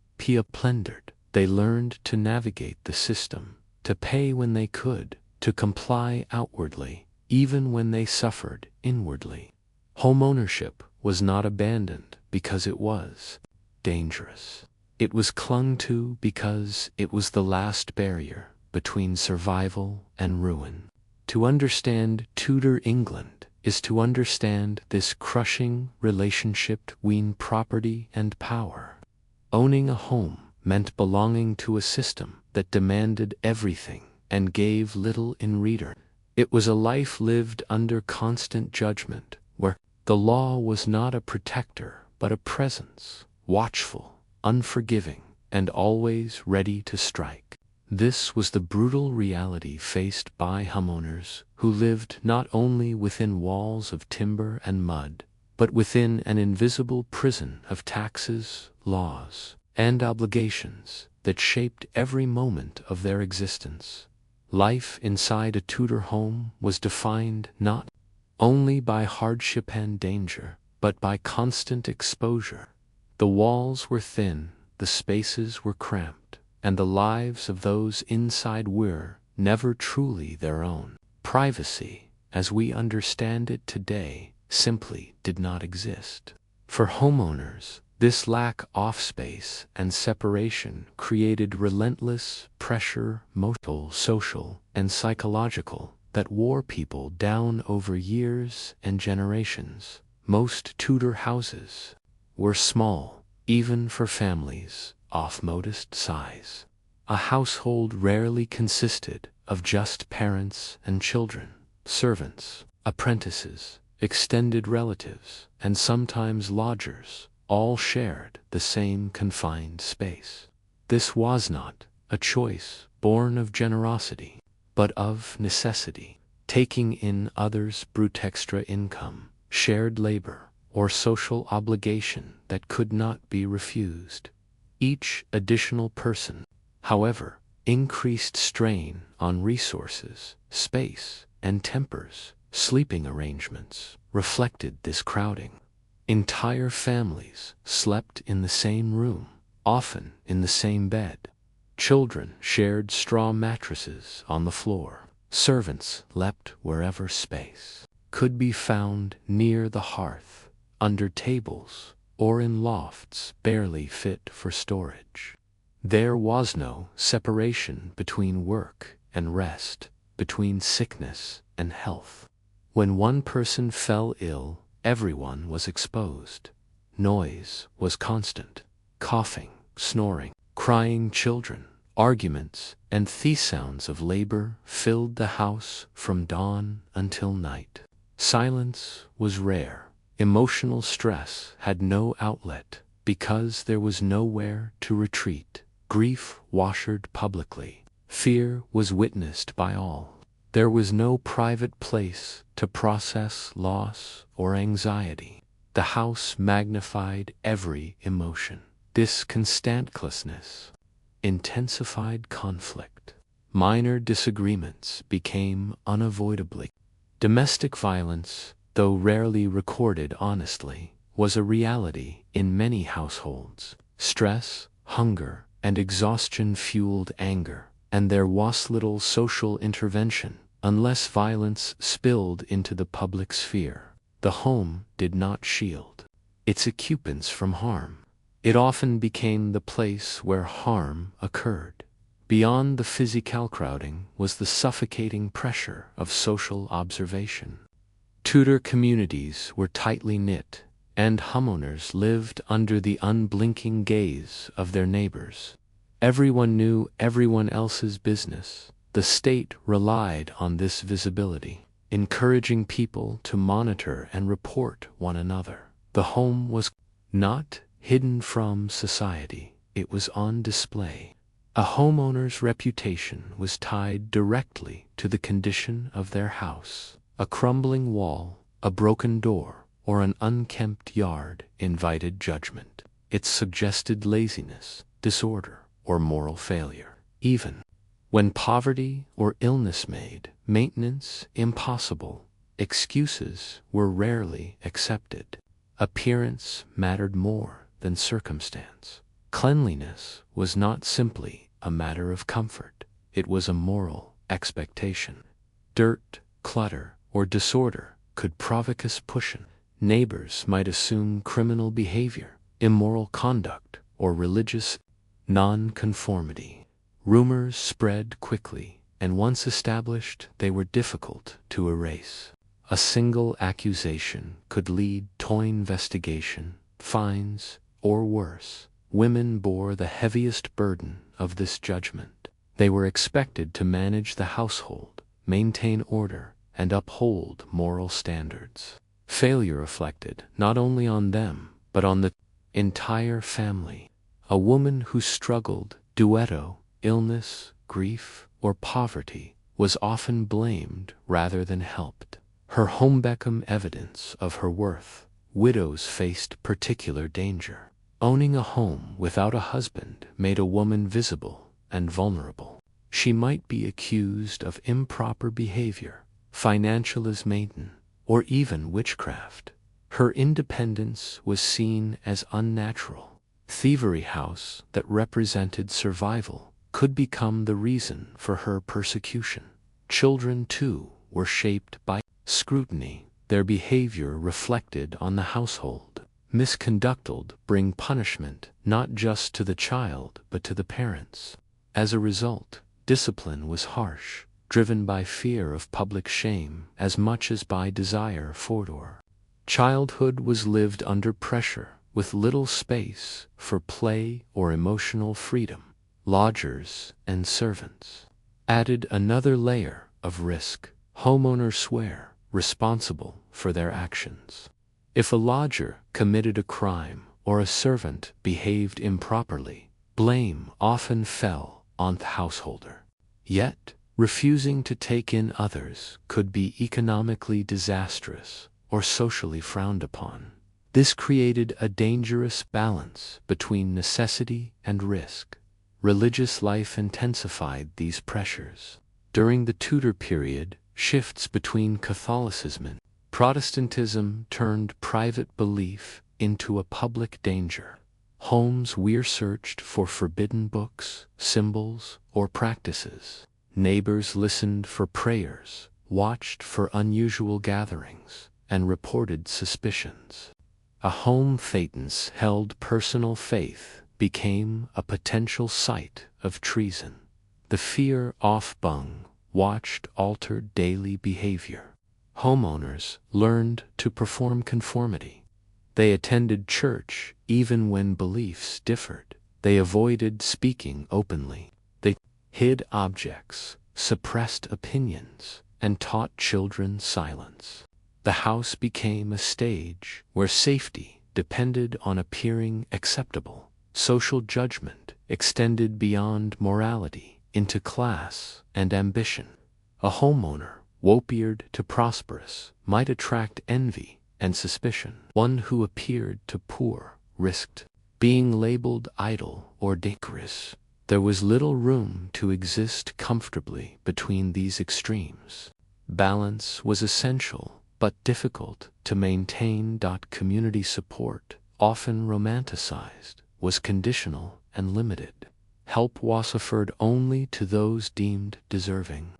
plundered. They learned to navigate the system, to pay when they could, to comply outwardly, even when they suffered inwardly. Homeownership was not abandoned because it was dangerous. It was clung to because it was the last barrier between survival and ruin. To understand Tudor England is to understand this crushing relationship between property and power. Owning a home meant belonging to a system that demanded everything and gave little in return. It was a life lived under constant judgment, where the law was not a protector but a presence, watchful, unforgiving, and always ready to strike. This was the brutal reality faced by homeowners who lived not only within walls of timber and mud, but within an invisible prison of taxes, laws, and obligations that shaped every moment of their existence. Life inside a Tudor home was defined not only by hardship and danger, but by constant exposure. The walls were thin, the spaces were cramped, and the lives of those inside were never truly their own. Privacy, as we understand it today, simply did not exist. For homeowners, this lack of space and separation created relentless pressure, emotional, social, and psychological, that wore people down over years and generations. Most Tudor houses were small, even for families of modest size. A household rarely consisted of just parents and children. Servants, apprentices, extended relatives, and sometimes lodgers all shared the same confined space. This was not a choice born of generosity, but of necessity. Taking in others brought extra income, shared labor, or social obligation that could not be refused. Each additional person, however, increased strain on resources, space, and tempers. Sleeping arrangements reflected this crowding. Entire families slept in the same room, often in the same bed. Children shared straw mattresses on the floor. Servants slept wherever space could be found, near the hearth, under tables, or in lofts barely fit for storage. There was no separation between work and rest, between sickness and health. When one person fell ill, everyone was exposed. Noise was constant. Coughing, snoring, crying children, arguments, and the sounds of labor filled the house from dawn until night. Silence was rare. Emotional stress had no outlet because there was nowhere to retreat. Grief washed publicly. Fear was witnessed by all. There was no private place to process loss or anxiety. The house magnified every emotion. This constantlessness intensified conflict. Minor disagreements became unavoidably. Domestic violence, though rarely recorded honestly, was a reality in many households. Stress, hunger, and exhaustion fueled anger, and there was little social intervention unless violence spilled into the public sphere. The home did not shield its occupants from harm. It often became the place where harm occurred. Beyond the physical crowding was the suffocating pressure of social observation. Tudor communities were tightly knit, and homeowners lived under the unblinking gaze of their neighbors. Everyone knew everyone else's business. The state relied on this visibility, encouraging people to monitor and report one another. The home was not hidden from society, it was on display. A homeowner's reputation was tied directly to the condition of their house. A crumbling wall, a broken door, or an unkempt yard invited judgment. It suggested laziness, disorder, or moral failure. Even when poverty or illness made maintenance impossible, excuses were rarely accepted. Appearance mattered more than circumstance. Cleanliness was not simply a matter of comfort, it was a moral expectation. Dirt, clutter, or disorder could provoke suspicion. Neighbors might assume criminal behavior, immoral conduct, or religious non-conformity. Rumors spread quickly, and once established, they were difficult to erase. A single accusation could lead to investigation, fines, or worse. Women bore the heaviest burden of this judgment. They were expected to manage the household, maintain order, and uphold moral standards. Failure reflected not only on them, but on the entire family. A woman who struggled due to illness, grief, or poverty was often blamed rather than helped. Her home became evidence of her worth. Widows faced particular danger. Owning a home without a husband made a woman visible and vulnerable. She might be accused of improper behavior, financial maintenance, or even witchcraft. Her independence was seen as unnatural. Thievery house that represented survival could become the reason for her persecution. Children, too, were shaped by scrutiny. Their behavior reflected on the household. Misconduct bring punishment not just to the child but to the parents. As a result, discipline was harsh, driven by fear of public shame as much as by desire for order. Childhood was lived under pressure, with little space for play or emotional freedom. Lodgers and servants added another layer of risk. Homeowners were responsible for their actions. If a lodger committed a crime or a servant behaved improperly, blame often fell on the householder. Yet, refusing to take in others could be economically disastrous or socially frowned upon. This created a dangerous balance between necessity and risk. Religious life intensified these pressures. During the Tudor period, shifts between Catholicism and Protestantism turned private belief into a public danger. Homes were searched for forbidden books, symbols, or practices. Neighbors listened for prayers, watched for unusual gatherings, and reported suspicions. A home Thetans held personal faith became a potential site of treason. The fear of bung watched altered daily behavior. Homeowners learned to perform conformity. They attended church even when beliefs differed. They avoided speaking openly. They hid objects, suppressed opinions, and taught children silence. The house became a stage where safety depended on appearing acceptable. Social judgment extended beyond morality into class and ambition. A homeowner, appeared to prosperous, might attract envy and suspicion. One who appeared to poor risked being labeled idle or dangerous. There was little room to exist comfortably between these extremes. Balance was essential, but difficult to maintain. Community support, often romanticized, was conditional and limited. Help was offered only to those deemed deserving.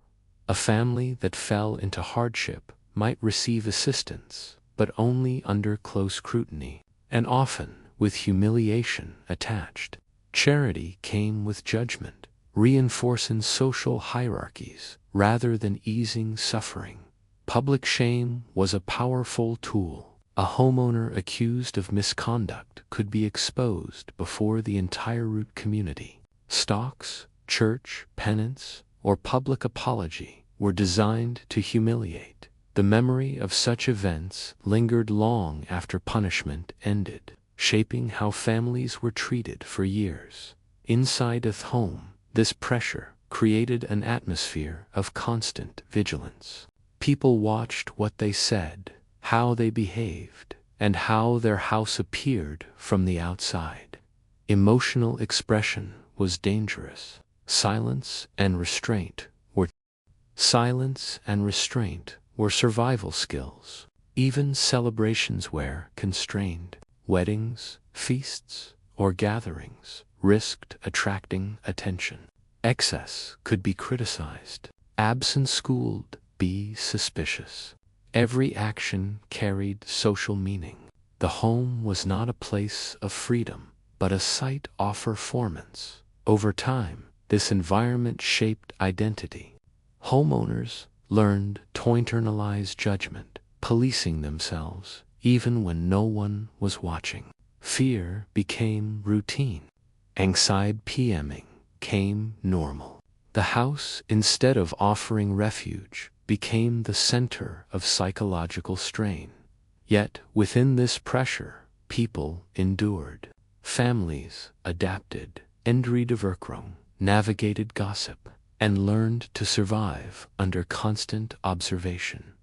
A family that fell into hardship might receive assistance, but only under close scrutiny. and often with humiliation attached. Charity came with judgment, reinforcing social hierarchies rather than easing suffering. Public shame was a powerful tool. A homeowner accused of misconduct could be exposed before the entire root community. Stocks, church penance, or public apology were designed to humiliate. The memory of such events lingered long after punishment ended, shaping how families were treated for years. Inside a home, this pressure created an atmosphere of constant vigilance. People watched what they said, how they behaved, and how their house appeared from the outside. Emotional expression was dangerous. Silence and restraint were survival skills. Even celebrations were constrained. Weddings, feasts, or gatherings risked attracting attention. Excess could be criticized. Absence schooled, be suspicious. Every action carried social meaning. The home was not a place of freedom, but a site of performance. Over time, this environment shaped identity. Homeowners learned to internalize judgment, policing themselves even when no one was watching. Fear became routine. Anxiety PMing became normal. The house, instead of offering refuge, became the center of psychological strain. Yet, within this pressure, people endured. Families adapted, navigated gossip, and learned to survive under constant observation.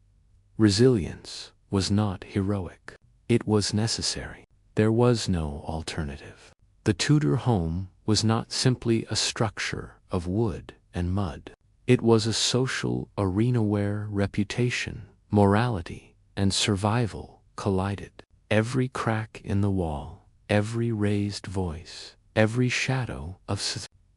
Resilience was not heroic. It was necessary. There was no alternative. The Tudor home was not simply a structure of wood and mud. It was a social arena where reputation, morality, and survival collided. Every crack in the wall, every raised voice, every shadow of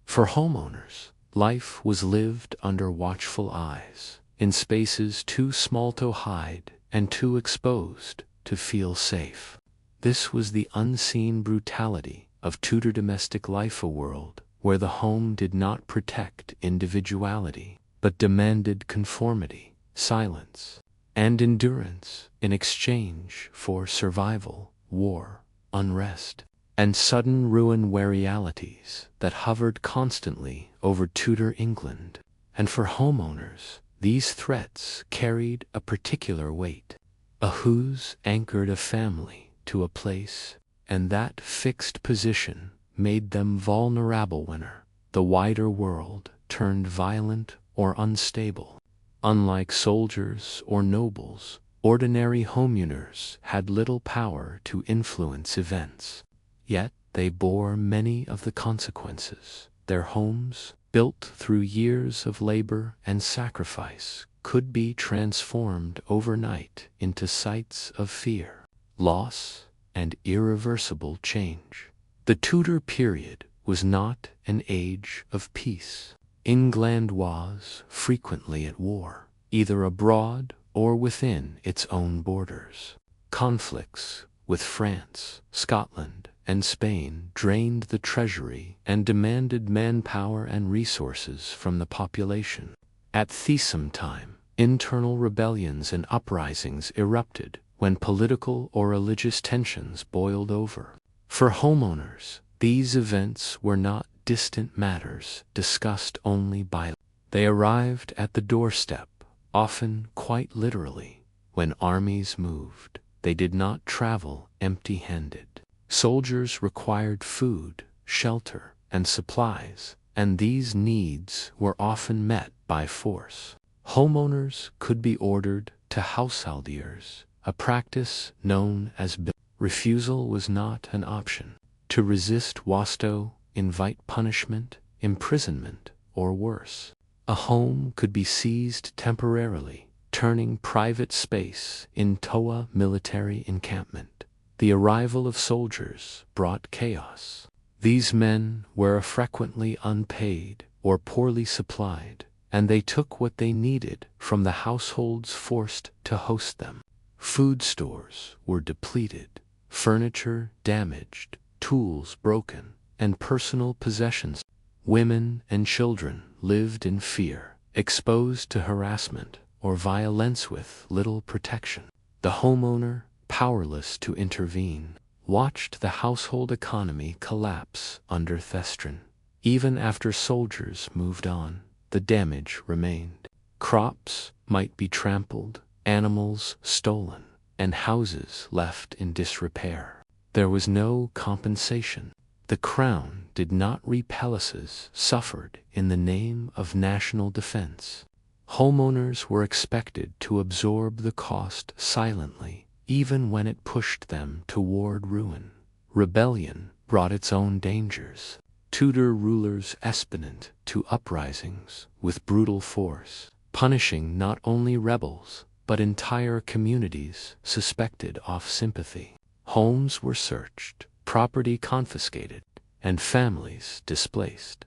for homeowners, life was lived under watchful eyes, in spaces too small to hide and too exposed to feel safe. This was the unseen brutality of Tudor domestic life, a world where the home did not protect individuality, but demanded conformity, silence, and endurance in exchange for survival, war, unrest, and sudden ruin were realities that hovered constantly over Tudor England. And for homeowners, these threats carried a particular weight. A house anchored a family to a place, and that fixed position made them vulnerable when the wider world turned violent or unstable. Unlike soldiers or nobles, ordinary homeowners had little power to influence events. Yet they bore many of the consequences. Their homes, built through years of labor and sacrifice, could be transformed overnight into sites of fear, loss, and irreversible change. The Tudor period was not an age of peace. England was frequently at war, either abroad or within its own borders. Conflicts with France, Scotland, and Spain drained the treasury and demanded manpower and resources from the population. At the same time, internal rebellions and uprisings erupted when political or religious tensions boiled over. For homeowners, these events were not distant matters discussed only by. They arrived at the doorstep, often quite literally. When armies moved, they did not travel empty-handed. Soldiers required food, shelter, and supplies, and these needs were often met by force. Homeowners could be ordered to householdiers, a practice known as refusal was not an option. To resist was to invite punishment, imprisonment, or worse. A home could be seized temporarily, turning private space into a military encampment. The arrival of soldiers brought chaos. These men were frequently unpaid or poorly supplied, and they took what they needed from the households forced to host them. Food stores were depleted, furniture damaged, tools broken, and personal possessions. Women and children lived in fear, exposed to harassment or violence with little protection. The homeowner, powerless to intervene, watched the household economy collapse under Thestrin. Even after soldiers moved on, the damage remained. Crops might be trampled, animals stolen, and houses left in disrepair. There was no compensation. The Crown did not reap palaces suffered in the name of national defense. Homeowners were expected to absorb the cost silently, even when it pushed them toward ruin. Rebellion brought its own dangers. Tudor rulers responded to uprisings with brutal force, punishing not only rebels but entire communities suspected of sympathy. Homes were searched, property confiscated, and families displaced.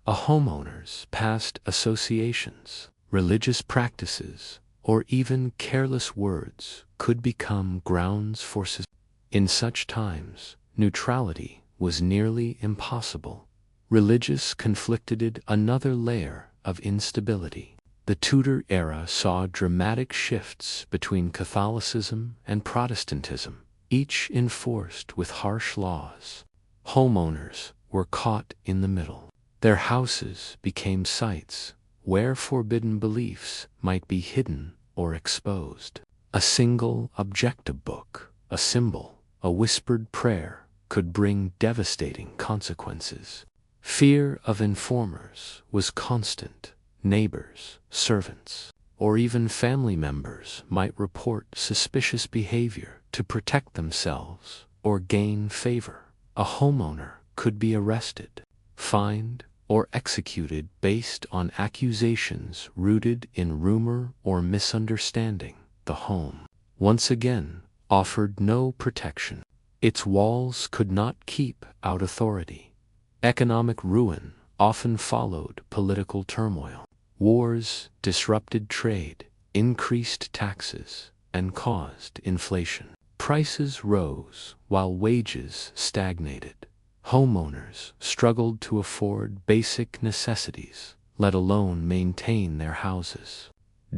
A homeowner's past associations, religious practices, or even careless words could become grounds for suspicion. In such times, neutrality was nearly impossible. Religious conflicted another layer of instability. The Tudor era saw dramatic shifts between Catholicism and Protestantism, each enforced with harsh laws. Homeowners were caught in the middle. Their houses became sites where forbidden beliefs might be hidden or exposed. A single objective book, a symbol, a whispered prayer could bring devastating consequences. Fear of informers was constant. Neighbors, servants, or even family members might report suspicious behavior to protect themselves or gain favor. A homeowner could be arrested, fined, or executed based on accusations rooted in rumor or misunderstanding. The home, once again, offered no protection. Its walls could not keep out authority. Economic ruin often followed political turmoil. Wars disrupted trade, increased taxes, and caused inflation. Prices rose while wages stagnated. Homeowners struggled to afford basic necessities, let alone maintain their houses.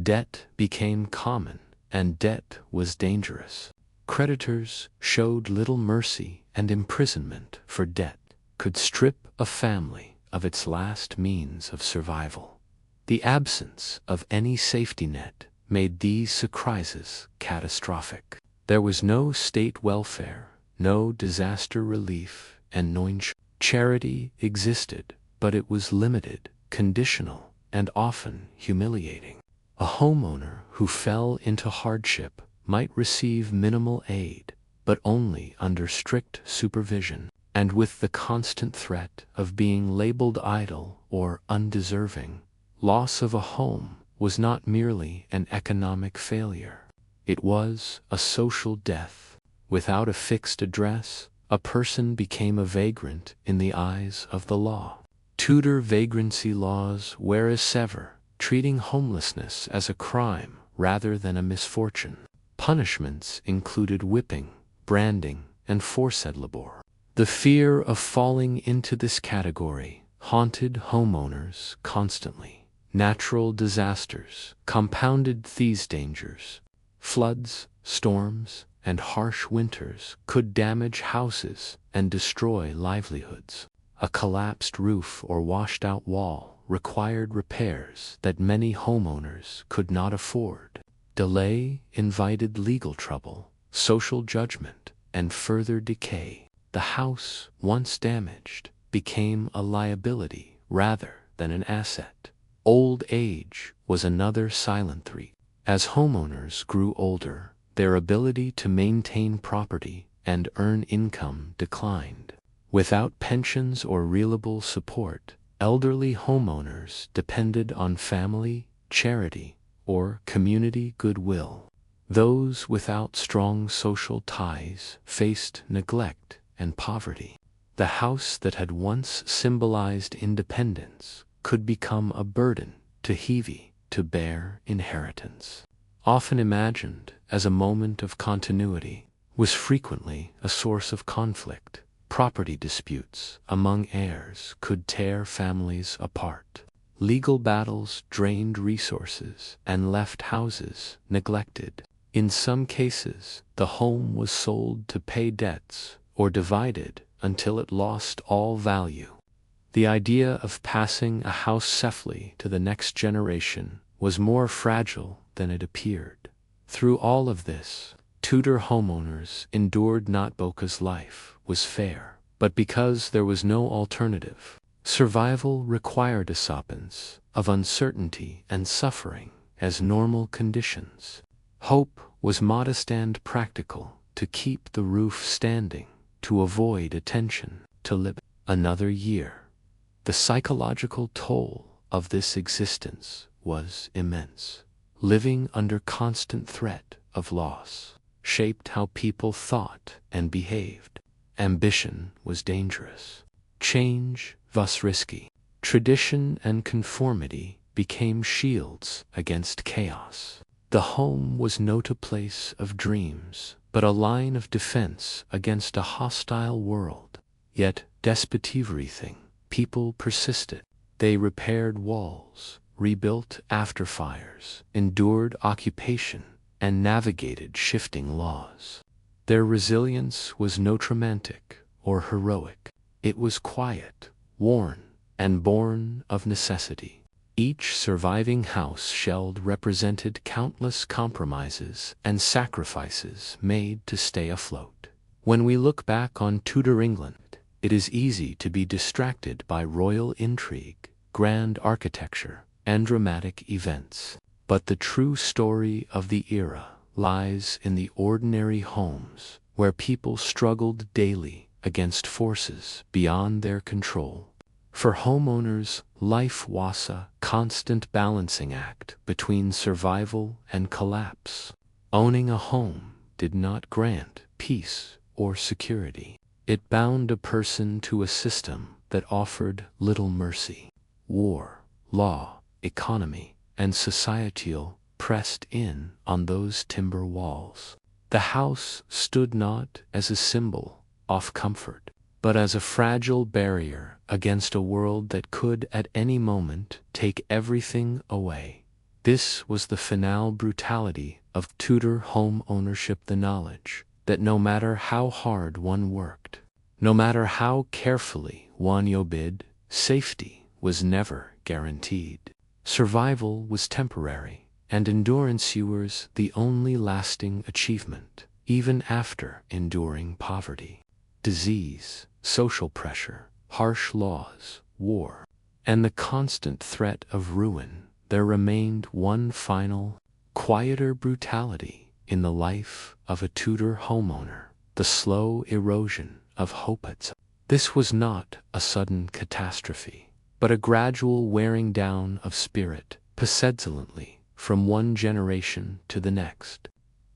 Debt became common, and debt was dangerous. Creditors showed little mercy, and imprisonment for debt could strip a family of its last means of survival. The absence of any safety net made these crises catastrophic. There was no state welfare, no disaster relief, and no insurance. Charity existed, but it was limited, conditional, and often humiliating. A homeowner who fell into hardship might receive minimal aid, but only under strict supervision, and with the constant threat of being labeled idle or undeserving. Loss of a home was not merely an economic failure. It was a social death. Without a fixed address, a person became a vagrant in the eyes of the law. Tudor vagrancy laws were severe, treating homelessness as a crime rather than a misfortune. Punishments included whipping, branding, and forced labor. The fear of falling into this category haunted homeowners constantly. Natural disasters compounded these dangers. Floods, storms, and harsh winters could damage houses and destroy livelihoods. A collapsed roof or washed-out wall required repairs that many homeowners could not afford. Delay invited legal trouble, social judgment, and further decay. The house, once damaged, became a liability rather than an asset. Old age was another silent threat. As homeowners grew older, their ability to maintain property and earn income declined. Without pensions or reliable support, elderly homeowners depended on family, charity, or community goodwill. Those without strong social ties faced neglect and poverty. The house that had once symbolized independence could become a burden to bear inheritance. Often imagined as a moment of continuity, was frequently a source of conflict. Property disputes among heirs could tear families apart. Legal battles drained resources and left houses neglected. In some cases, the home was sold to pay debts or divided until it lost all value. The idea of passing a house safely to the next generation was more fragile than it appeared. Through all of this, Tudor homeowners endured not because life was fair, but because there was no alternative. Survival required acceptance of uncertainty and suffering as normal conditions. Hope was modest and practical: to keep the roof standing, to avoid attention, to live another year. The psychological toll of this existence was immense. Living under constant threat of loss shaped how people thought and behaved. Ambition was dangerous. Change was risky. Tradition and conformity became shields against chaos. The home was not a place of dreams, but a line of defense against a hostile world. Yet, despite everything, people persisted. They repaired walls, rebuilt after fires, endured occupation, and navigated shifting laws. Their resilience was not romantic or heroic. It was quiet, worn, and born of necessity. Each surviving house shell represented countless compromises and sacrifices made to stay afloat. When we look back on Tudor England, it is easy to be distracted by royal intrigue, grand architecture, and dramatic events. But the true story of the era lies in the ordinary homes, where people struggled daily against forces beyond their control. For homeowners, life was a constant balancing act between survival and collapse. Owning a home did not grant peace or security. It bound a person to a system that offered little mercy. War, law, economy, and societal pressed in on those timber walls. The house stood not as a symbol of comfort, but as a fragile barrier against a world that could at any moment take everything away. This was the finale brutality of Tudor home ownership: the knowledge that no matter how hard one worked, no matter how carefully one obeyed, safety was never guaranteed. Survival was temporary, and endurance was the only lasting achievement, even after enduring poverty, disease, social pressure, harsh laws, war, and the constant threat of ruin. There remained one final, quieter brutality in the life of a Tudor homeowner: the slow erosion of hope. This was not a sudden catastrophe, but a gradual wearing down of spirit, pestilently, from one generation to the next.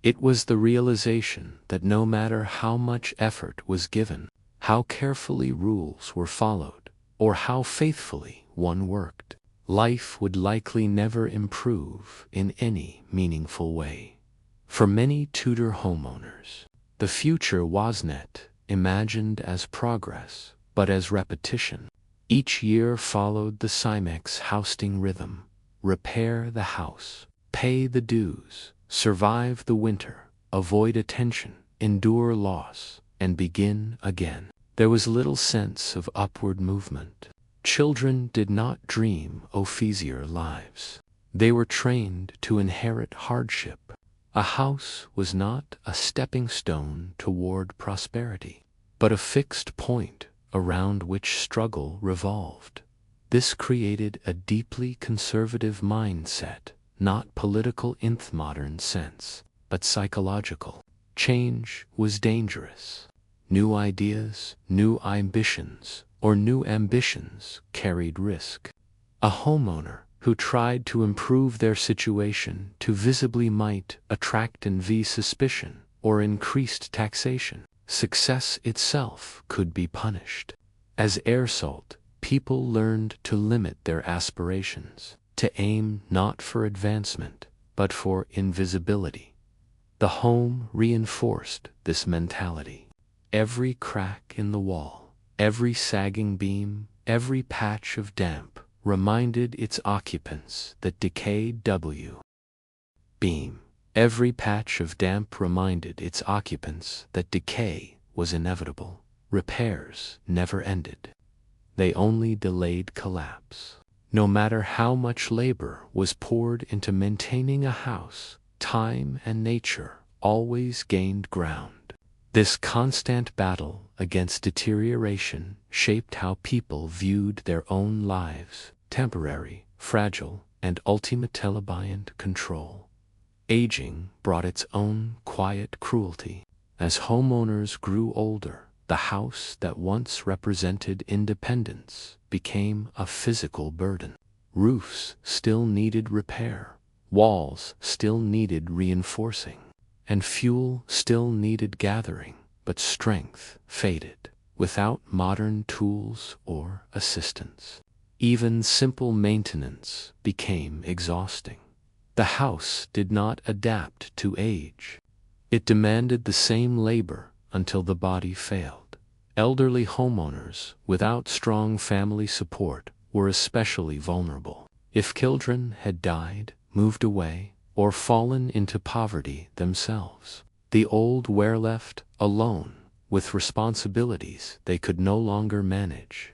It was the realization that no matter how much effort was given, how carefully rules were followed, or how faithfully one worked, life would likely never improve in any meaningful way. For many Tudor homeowners, the future was not imagined as progress, but as repetition. Each year followed the Simex housing rhythm: repair the house, pay the dues, survive the winter, avoid attention, endure loss, and begin again. There was little sense of upward movement. Children did not dream of easier lives. They were trained to inherit hardship. A house was not a stepping stone toward prosperity, but a fixed point around which struggle revolved. This created a deeply conservative mindset, not political in the modern sense, but psychological. Change was dangerous. New ideas, new ambitions, or new ambitions carried risk. A homeowner who tried to improve their situation too visibly might attract envy, suspicion, or increased taxation. Success itself could be punished. As a result, people learned to limit their aspirations, to aim not for advancement, but for invisibility. The home reinforced this mentality. Every crack in the wall, every sagging beam, every patch of damp reminded its occupants that decay Every patch of damp reminded its occupants that decay was inevitable. Repairs never ended. They only delayed collapse. No matter how much labor was poured into maintaining a house, time and nature always gained ground. This constant battle against deterioration shaped how people viewed their own lives: temporary, fragile, and ultimately beyond control. Aging brought its own quiet cruelty. As homeowners grew older, the house that once represented independence became a physical burden. Roofs still needed repair, walls still needed reinforcing, and fuel still needed gathering, but strength faded. Without modern tools or assistance, even simple maintenance became exhausting. The house did not adapt to age. It demanded the same labor until the body failed. Elderly homeowners without strong family support were especially vulnerable. If children had died, moved away, or fallen into poverty themselves, the old were left alone with responsibilities they could no longer manage.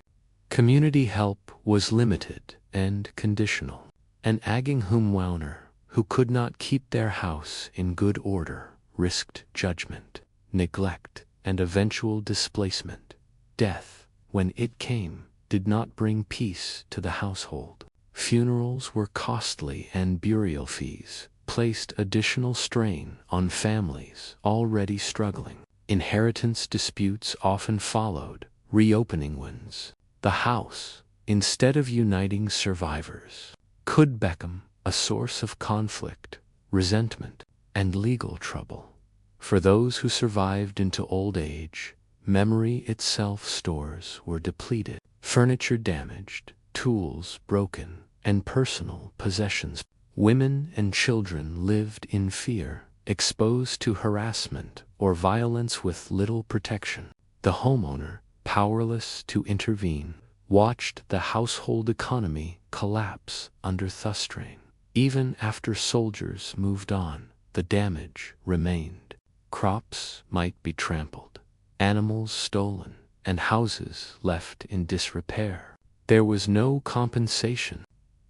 Community help was limited and conditional. An aging homeowner who could not keep their house in good order risked judgment, neglect, and eventual displacement. Death, when it came, did not bring peace to the household. Funerals were costly, and burial fees placed additional strain on families already struggling. Inheritance disputes often followed reopening wounds. The house, instead of uniting survivors, could become a source of conflict, resentment, and legal trouble. For those who survived into old age, memory itself stores were depleted, furniture damaged, tools broken, and personal possessions. Women and children lived in fear, exposed to harassment or violence with little protection. The homeowner, powerless to intervene, watched the household economy collapse under strain. Even after soldiers moved on, the damage remained. Crops might be trampled, animals stolen, and houses left in disrepair. There was no compensation.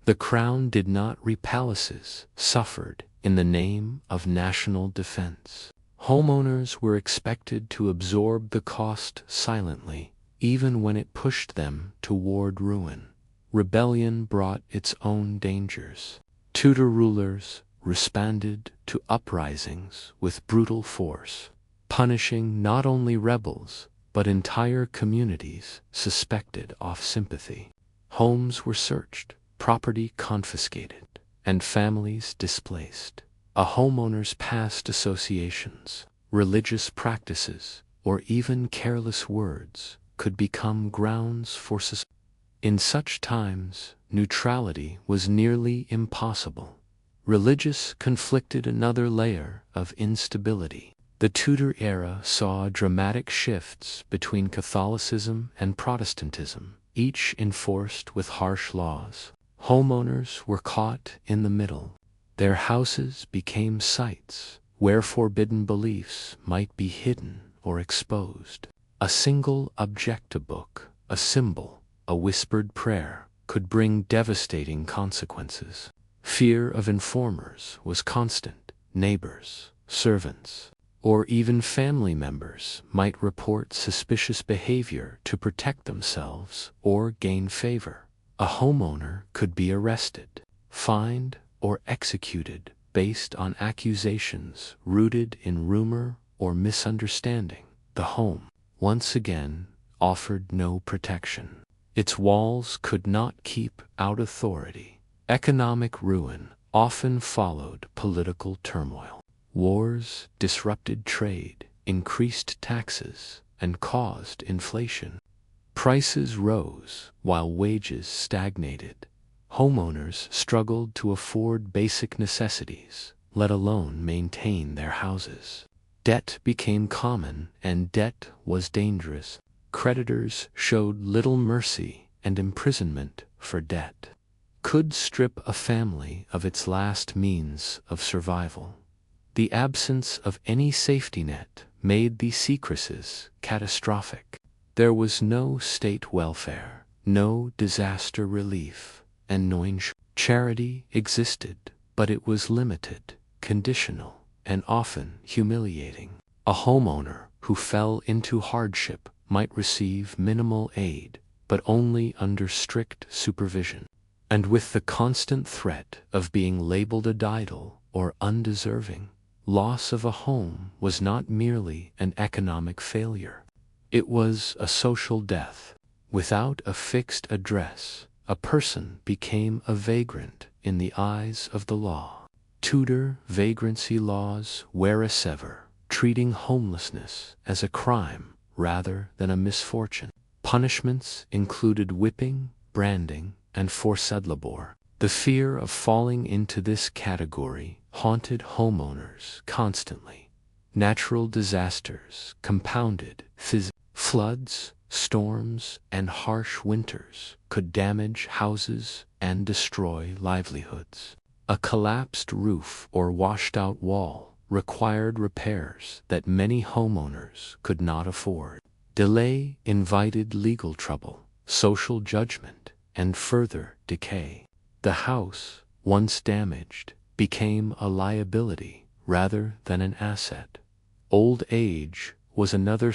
The crown did not palaces suffered in the name of national defense. Homeowners were expected to absorb the cost silently, even when it pushed them toward ruin. Rebellion brought its own dangers. Tudor rulers responded to uprisings with brutal force, punishing not only rebels but entire communities suspected of sympathy. Homes were searched, property confiscated, and families displaced. A homeowner's past associations, religious practices, or even careless words could become grounds for suspicion. In such times, neutrality was nearly impossible. Religious conflicted another layer of instability. The Tudor era saw dramatic shifts between Catholicism and Protestantism, each enforced with harsh laws. Homeowners were caught in the middle. Their houses became sites where forbidden beliefs might be hidden or exposed. A single object book, a symbol, a whispered prayer could bring devastating consequences. Fear of informers was constant. Neighbors, servants, or even family members might report suspicious behavior to protect themselves or gain favor. A homeowner could be arrested, fined, or executed based on accusations rooted in rumor or misunderstanding. The home, once again, offered no protection. Its walls could not keep out authority. Economic ruin often followed political turmoil. Wars disrupted trade, increased taxes, and caused inflation. Prices rose while wages stagnated. Homeowners struggled to afford basic necessities, let alone maintain their houses. Debt became common, and debt was dangerous. Creditors showed little mercy, and imprisonment for debt could strip a family of its last means of survival. The absence of any safety net made the crises catastrophic. There was no state welfare, no disaster relief, and no insurance. Charity existed, but it was limited, conditional, and often humiliating. A homeowner who fell into hardship might receive minimal aid, but only under strict supervision. And with the constant threat of being labeled a idle or undeserving, loss of a home was not merely an economic failure. It was a social death. Without a fixed address, a person became a vagrant in the eyes of the law. Tudor vagrancy laws were severe, treating homelessness as a crime rather than a misfortune. Punishments included whipping, branding, and forced labor. The fear of falling into this category haunted homeowners constantly. Natural disasters compounded floods, storms, and harsh winters could damage houses and destroy livelihoods. A collapsed roof or washed-out wall required repairs that many homeowners could not afford. Delay invited legal trouble, social judgment, and further decay. The house, once damaged, became a liability rather than an asset. Old age was another.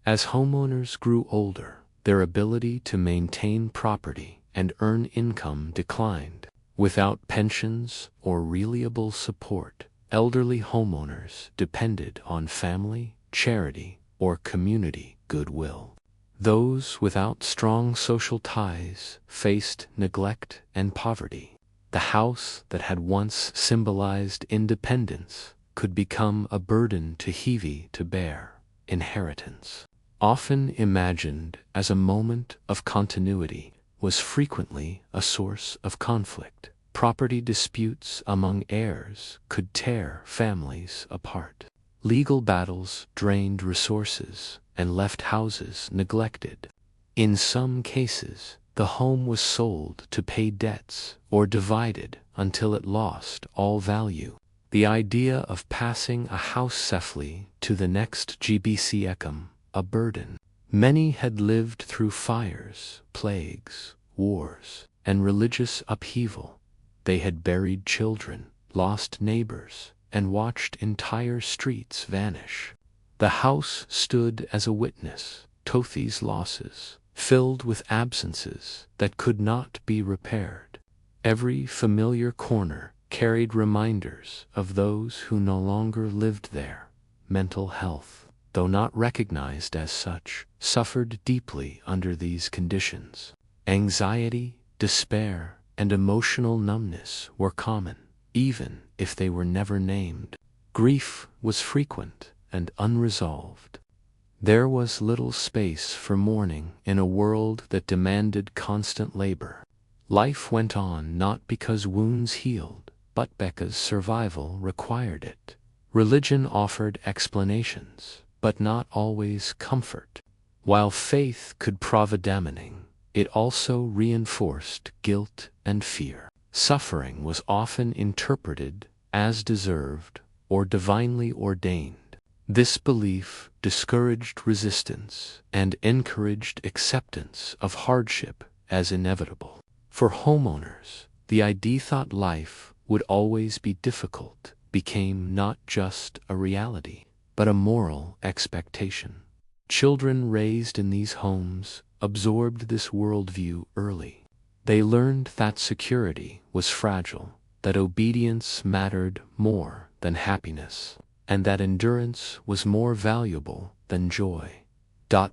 As homeowners grew older, their ability to maintain property and earn income declined. Without pensions or reliable support, elderly homeowners depended on family, charity, or community goodwill. Those without strong social ties faced neglect and poverty. The house that had once symbolized independence could become a burden too heavy to bear. Inheritance, often imagined as a moment of continuity, was frequently a source of conflict. Property disputes among heirs could tear families apart. Legal battles drained resources and left houses neglected. In some cases, the home was sold to pay debts or divided until it lost all value. The idea of passing a house safely to the next became a burden. Many had lived through fires, plagues, wars, and religious upheaval. They had buried children, lost neighbors, and watched entire streets vanish. The house stood as a witness to these losses, filled with absences that could not be repaired. Every familiar corner carried reminders of those who no longer lived there. Mental health, though not recognized as such, suffered deeply under these conditions. Anxiety, despair, and emotional numbness were common, even if they were never named. Grief was frequent and unresolved. There was little space for mourning in a world that demanded constant labor. Life went on not because wounds healed, but because survival required it. Religion offered explanations, but not always comfort. While faith could prove damning, it also reinforced guilt and fear. Suffering was often interpreted as deserved or divinely ordained. This belief discouraged resistance and encouraged acceptance of hardship as inevitable. For homeowners, the idea that life would always be difficult became not just a reality, but a moral expectation. Children raised in these homes absorbed this worldview early. They learned that security was fragile, that obedience mattered more than happiness, and that endurance was more valuable than joy.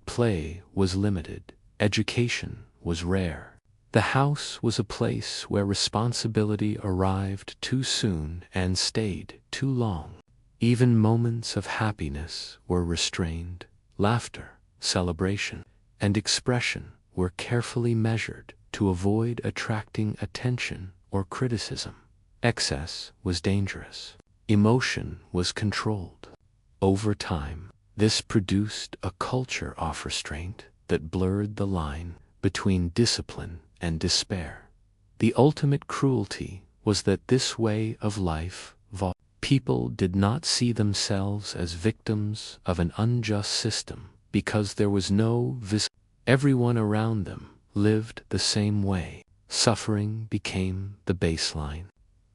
Play was limited, education was rare. The house was a place where responsibility arrived too soon and stayed too long. Even moments of happiness were restrained. Laughter, celebration, and expression were carefully measured to avoid attracting attention or criticism. Excess was dangerous. Emotion was controlled. Over time, this produced a culture of restraint that blurred the line between discipline and despair. The ultimate cruelty was that this way of life people did not see themselves as victims of an unjust system because there was no everyone around them lived the same way. Suffering became the baseline.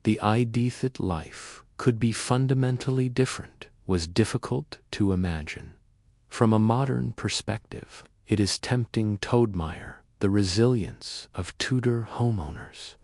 The idea that life could be fundamentally different was difficult to imagine. From a modern perspective, it is tempting to admire the resilience of Tudor homeowners.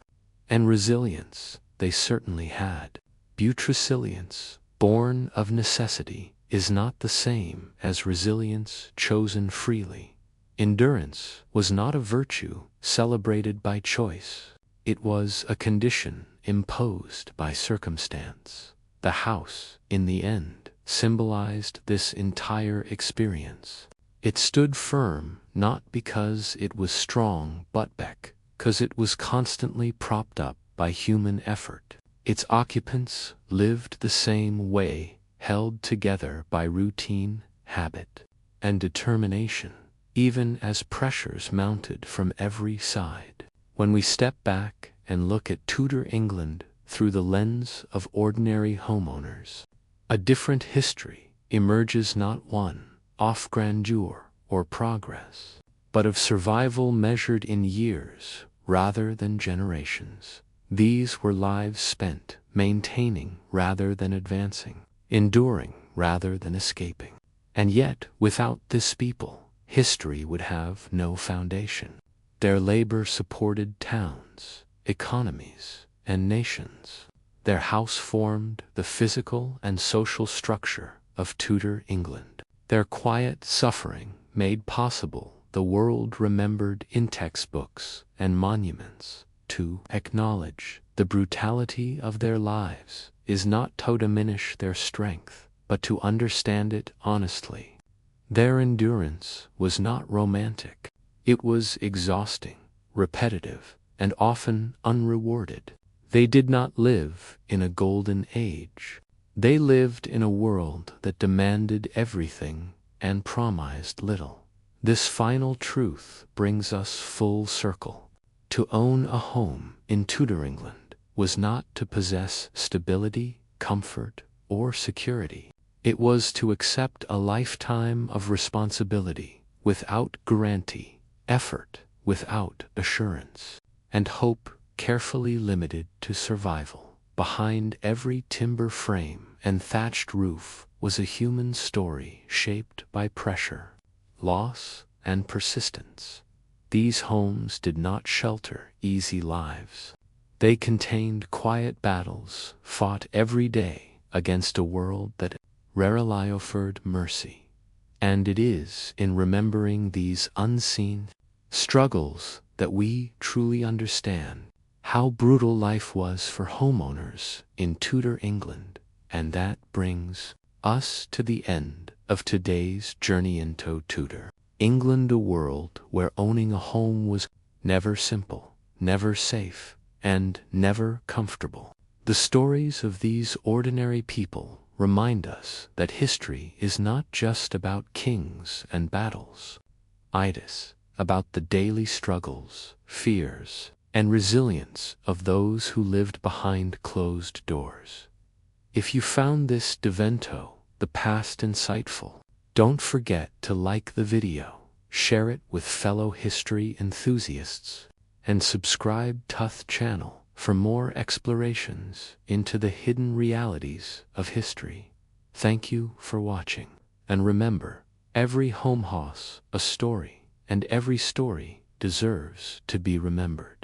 And resilience they certainly had. But resilience, born of necessity, is not the same as resilience chosen freely. Endurance was not a virtue celebrated by choice. It was a condition imposed by circumstance. The house, in the end, symbolized this entire experience. It stood firm not because it was strong but because it was constantly propped up by human effort. Its occupants lived the same way, held together by routine, habit, and determination, even as pressures mounted from every side. When we step back and look at Tudor England through the lens of ordinary homeowners, a different history emerges, not one of grandeur or progress, but of survival measured in years rather than generations. These were lives spent maintaining rather than advancing, enduring rather than escaping. And yet, without this people, history would have no foundation. Their labor supported towns, economies, and nations. Their house formed the physical and social structure of Tudor England. Their quiet suffering made possible the world remembered in textbooks and monuments. To acknowledge the brutality of their lives is not to diminish their strength, but to understand it honestly. Their endurance was not romantic. It was exhausting, repetitive, and often unrewarded. They did not live in a golden age. They lived in a world that demanded everything and promised little. This final truth brings us full circle. To own a home in Tudor England was not to possess stability, comfort, or security. It was to accept a lifetime of responsibility without guarantee, effort without assurance, and hope carefully limited to survival. Behind every timber frame and thatched roof was a human story shaped by pressure, loss, and persistence. These homes did not shelter easy lives. They contained quiet battles fought every day against a world that rarely offered mercy. And it is in remembering these unseen struggles that we truly understand how brutal life was for homeowners in Tudor England. And that brings us to the end of today's journey into Tudor England, a world where owning a home was never simple, never safe, and never comfortable. The stories of these ordinary people remind us that history is not just about kings and battles. It is about the daily struggles, fears, and resilience of those who lived behind closed doors. If you found this Devento, the past, insightful, don't forget to like the video, share it with fellow history enthusiasts, and subscribe to the channel for more explorations into the hidden realities of history. Thank you for watching, and remember, every home house a story, and every story deserves to be remembered.